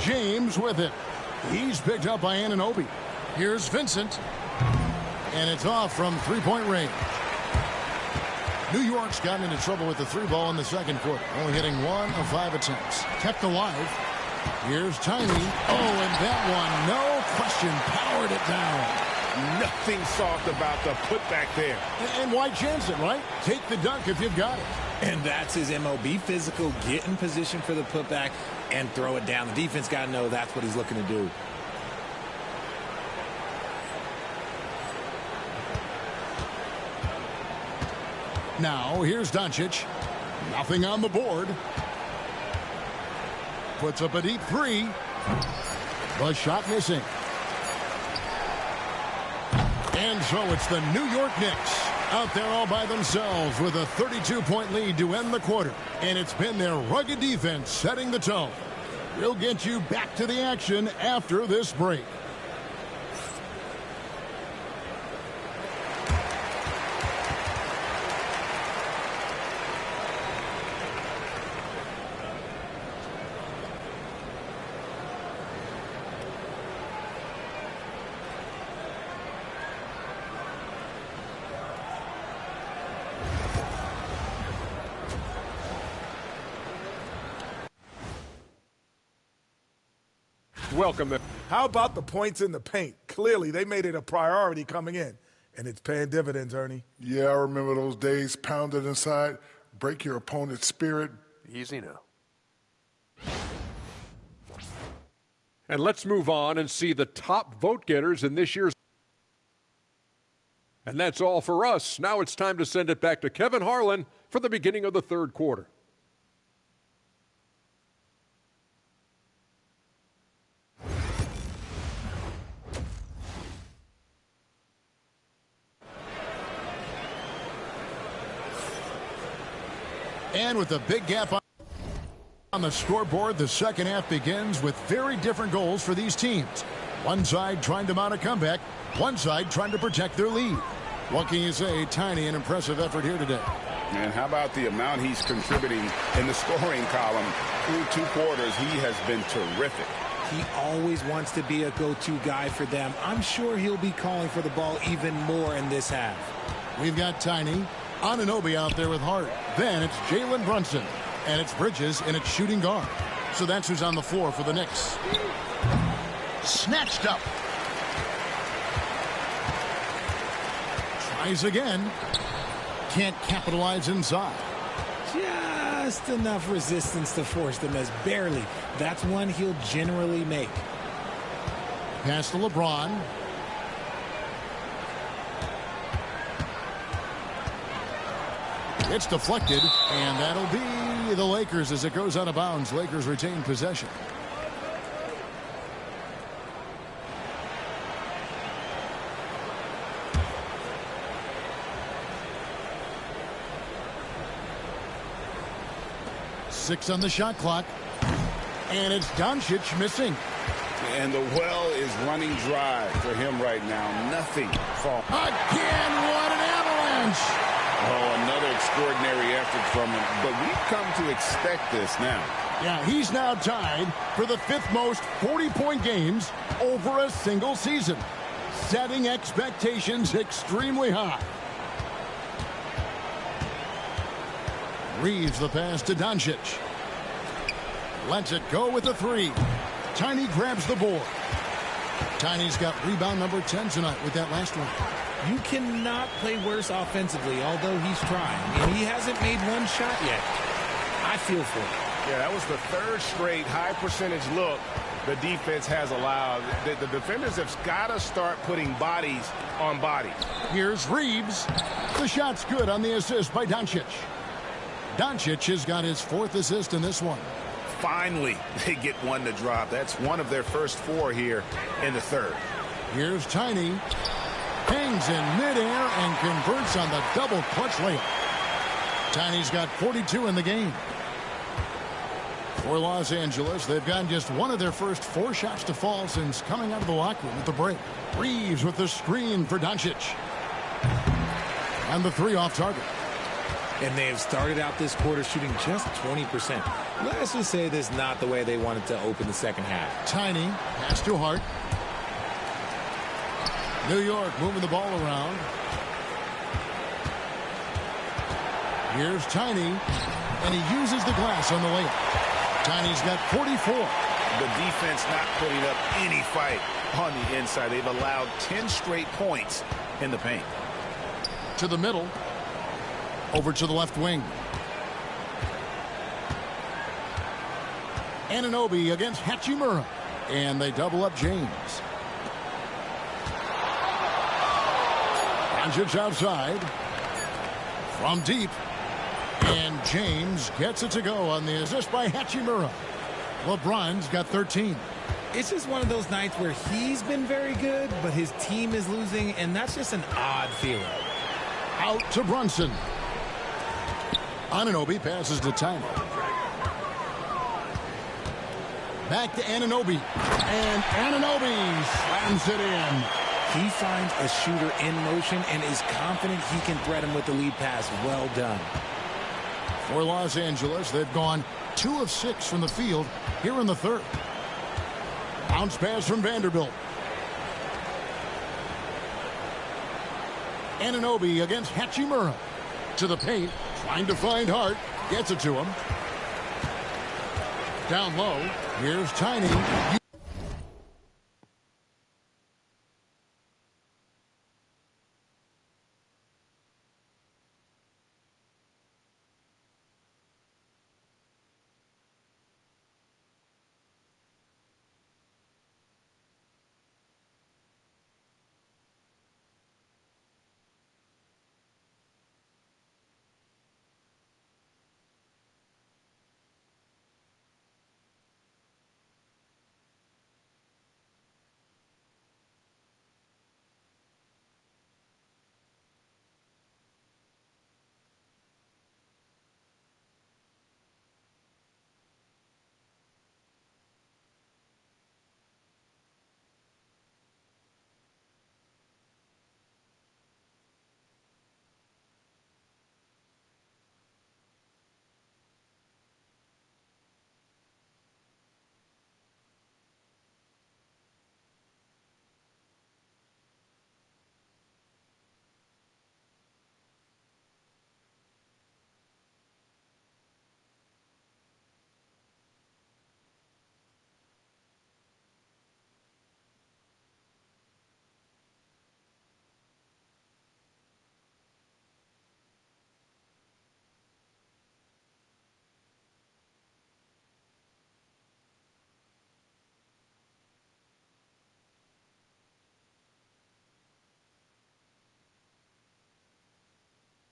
James with it. He's picked up by Anunoby. Here's Vincent. And it's off from three-point range. New York's gotten into trouble with the three ball in the second quarter, only hitting 1 of 5 attempts. Kept alive. Here's Tiny. Oh, and that one, no question, powered it down. Nothing soft about the putback there. And why chance it, right? Take the dunk if you've got it. And that's his MO. Be physical, get in position for the putback, and throw it down. The defense got to know that's what he's looking to do. Now, here's Doncic. Nothing on the board. Puts up a deep three. The shot missing. And so it's the New York Knicks out there all by themselves with a 32-point lead to end the quarter. And it's been their rugged defense setting the tone. We'll get you back to the action after this break. Welcome. How about the points in the paint? Clearly, they made it a priority coming in, and it's paying dividends, Ernie. Yeah, I remember those days pounded inside. Break your opponent's spirit. Easy now. And let's move on and see the top vote getters in this year's. And that's all for us. Now it's time to send it back to Kevin Harlan for the beginning of the third quarter. And with a big gap on the scoreboard, the second half begins with very different goals for these teams. One side trying to mount a comeback, one side trying to protect their lead. What can you say? Tiny and impressive effort here today. And how about the amount he's contributing in the scoring column? Through 2 quarters, he has been terrific. He always wants to be a go-to guy for them. I'm sure he'll be calling for the ball even more in this half. We've got Tiny. Anunoby out there with Hart. Then it's Jalen Brunson. And it's Bridges and it's shooting guard. So that's who's on the floor for the Knicks. Snatched up. Tries again. Can't capitalize inside. Just enough resistance to force the miss. Barely. That's one he'll generally make. Pass to LeBron. It's deflected, and that'll be the Lakers as it goes out of bounds. Lakers retain possession. Six on the shot clock, and it's Doncic missing. And the well is running dry for him right now. Nothing. Again, what an avalanche! Oh, another extraordinary effort from him. But we've come to expect this now. Yeah, he's now tied for the 5th most 40-point games over a single season, setting expectations extremely high. Reeves the pass to Doncic. Lets it go with the 3. Tiny grabs the board. Tiny's got rebound number 10 tonight with that last one. You cannot play worse offensively, although he's trying. And he hasn't made one shot yet. I feel for him. Yeah, that was the 3rd straight high percentage look the defense has allowed. The defenders have got to start putting bodies on bodies. Here's Reeves. The shot's good on the assist by Doncic. Doncic has got his 4th assist in this one. Finally, they get one to drop. That's one of their first 4 here in the 3rd. Here's Tiny. Hangs in midair and converts on the double clutch layup. Tiny's got 42 in the game. For Los Angeles, they've gotten just one of their first 4 shots to fall since coming out of the locker room at the break. Reeves with the screen for Doncic. And the 3 off target. And they have started out this quarter shooting just 20%. Let's just say this is not the way they wanted to open the second half. Tiny, pass to Hart. New York moving the ball around. Here's Tiny, and he uses the glass on the layup. Tiny's got 44. The defense not putting up any fight on the inside. They've allowed 10 straight points in the paint. To the middle. Over to the left wing. Anunoby against Hachimura. And they double up James. Doncic outside. From deep. And James gets it to go on the assist by Hachimura. LeBron's got 13. It's just one of those nights where he's been very good, but his team is losing, and that's just an odd feeling. Out to Brunson. Anunoby passes to Tiny. Back to Anunoby. And Anunoby slams it in. He finds a shooter in motion and is confident he can threat him with the lead pass. Well done. For Los Angeles, they've gone 2 of 6 from the field here in the third. Bounce pass from Vanderbilt. Anunoby against Hachimura. To the paint, trying to find Hart. Gets it to him. Down low, here's Tiny.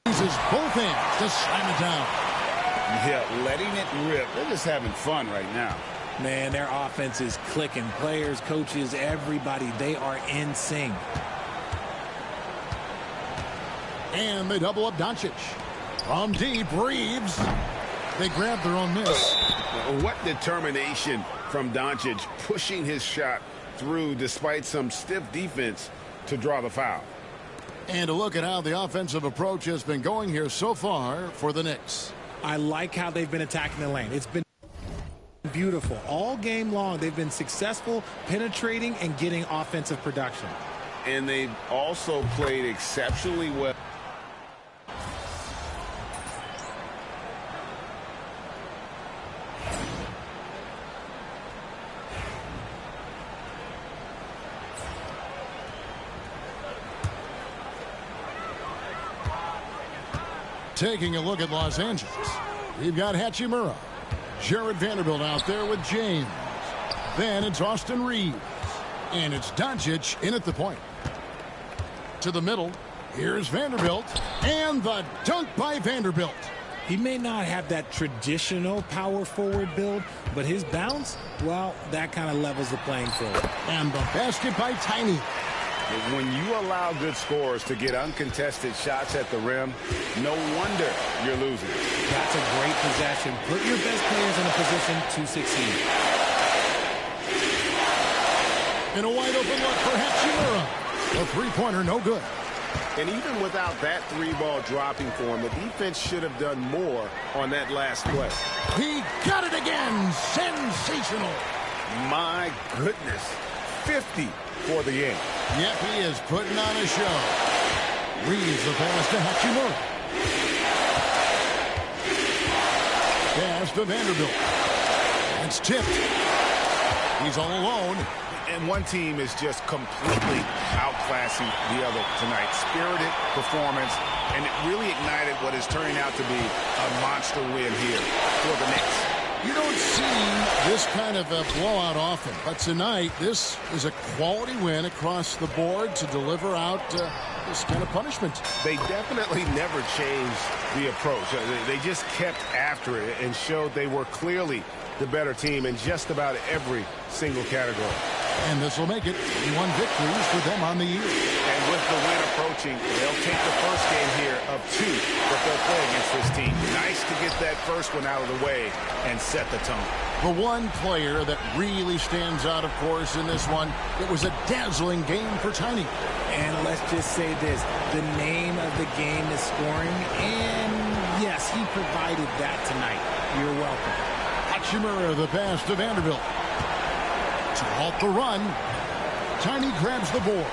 Uses both hands to slam it down. Yeah, letting it rip. They're just having fun right now. Man, their offense is clicking. Players, coaches, everybody, they are in sync. And they double up Doncic. From deep, Reeves. They grab their own miss. What determination from Doncic, pushing his shot through despite some stiff defense to draw the foul. And a look at how the offensive approach has been going here so far for the Knicks. I like how they've been attacking the lane. It's been beautiful. All game long, they've been successful penetrating and getting offensive production. And they've also played exceptionally well. Taking a look at Los Angeles, we've got Hachimura. Jared Vanderbilt out there with James. Then it's Austin Reeves. And it's Doncic in at the point. To the middle, here's Vanderbilt. And the dunk by Vanderbilt. He may not have that traditional power forward build, but his bounce, well, that kind of levels the playing field. And the basket by Tiny. When you allow good scorers to get uncontested shots at the rim, no wonder you're losing. That's a great possession. Put your best players in a position to succeed. In a wide open look for Hachimura. A three-pointer, no good. And even without that three ball dropping for him, the defense should have done more on that last play. He got it again. Sensational. My goodness. 50 for the game. Yep, he is putting on a show. Reeves the pass to Hachimura. Pass to Vanderbilt. It's tipped. He's all alone. And one team is just completely outclassing the other tonight. Spirited performance, and it really ignited what is turning out to be a monster win here for the Knicks. You don't see this kind of a blowout often, but tonight this is a quality win across the board to deliver out this kind of punishment. They definitely never changed the approach. They just kept after it and showed they were clearly the better team in just about every single category. And this will make it 1 victories for them on the year. And with the win approaching, they'll take the first game here of 2 that they'll play against this team. Nice to get that first one out of the way and set the tone. The one player that really stands out, of course, in this one, it was a dazzling game for Tiny. And let's just say this, the name of the game is scoring, and yes, he provided that tonight. You're welcome. Hachimura, the pass to Vanderbilt. To halt the run, Tiny grabs the board.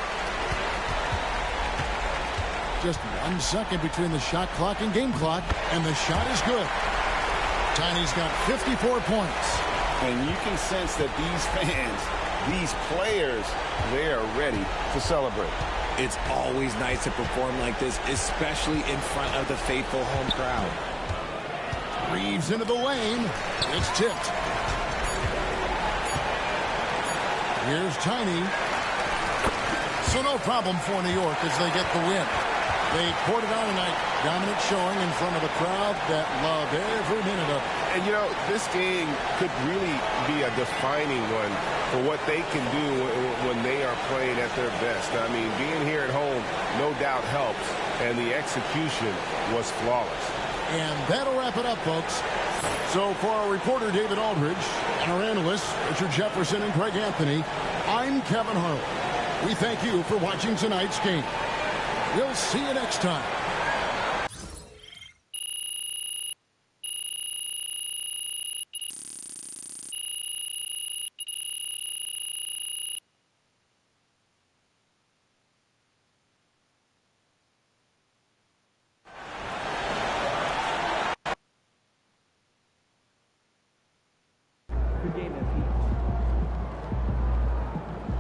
Just 1 second between the shot clock and game clock, and the shot is good. Tiny's got 54 points. And you can sense that these fans, these players, they are ready to celebrate. It's always nice to perform like this, especially in front of the faithful home crowd. Reeves into the lane. It's tipped. Here's Tiny. So no problem for New York as they get the win. They poured it on tonight. Dominant showing in front of a crowd that loved every minute of it. And, you know, this game could really be a defining one for what they can do when they are playing at their best. I mean, being here at home no doubt helps, and the execution was flawless. And that'll wrap it up, folks. So for our reporter, David Aldridge, and our analysts, Richard Jefferson and Greg Anthony, I'm Kevin Harlan. We thank you for watching tonight's game. We'll see you next time.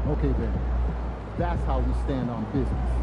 Okay, then. That's how we stand on business.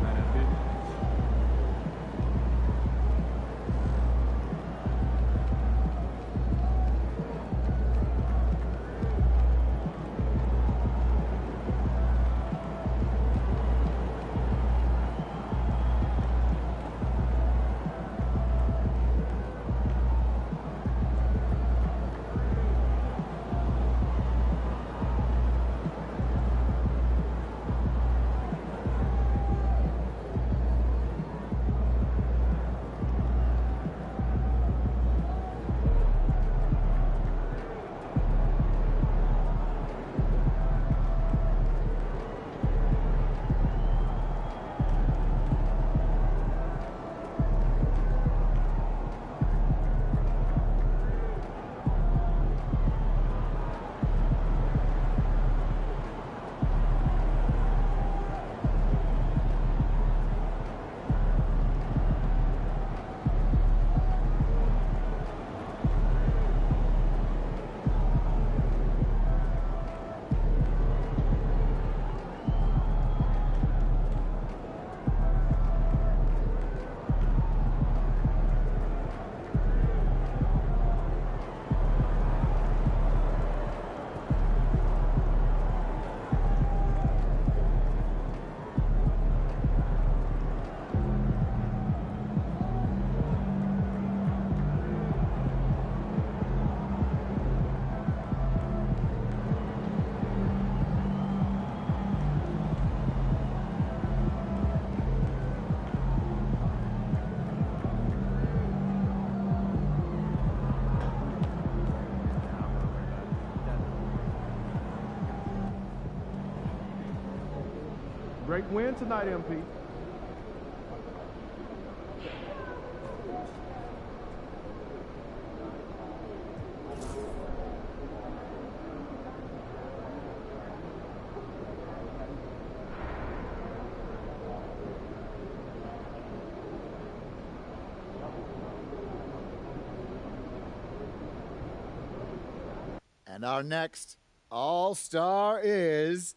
Great win tonight, MP. And our next All-Star is...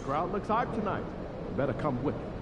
Crowd looks hyped tonight. Better come with it.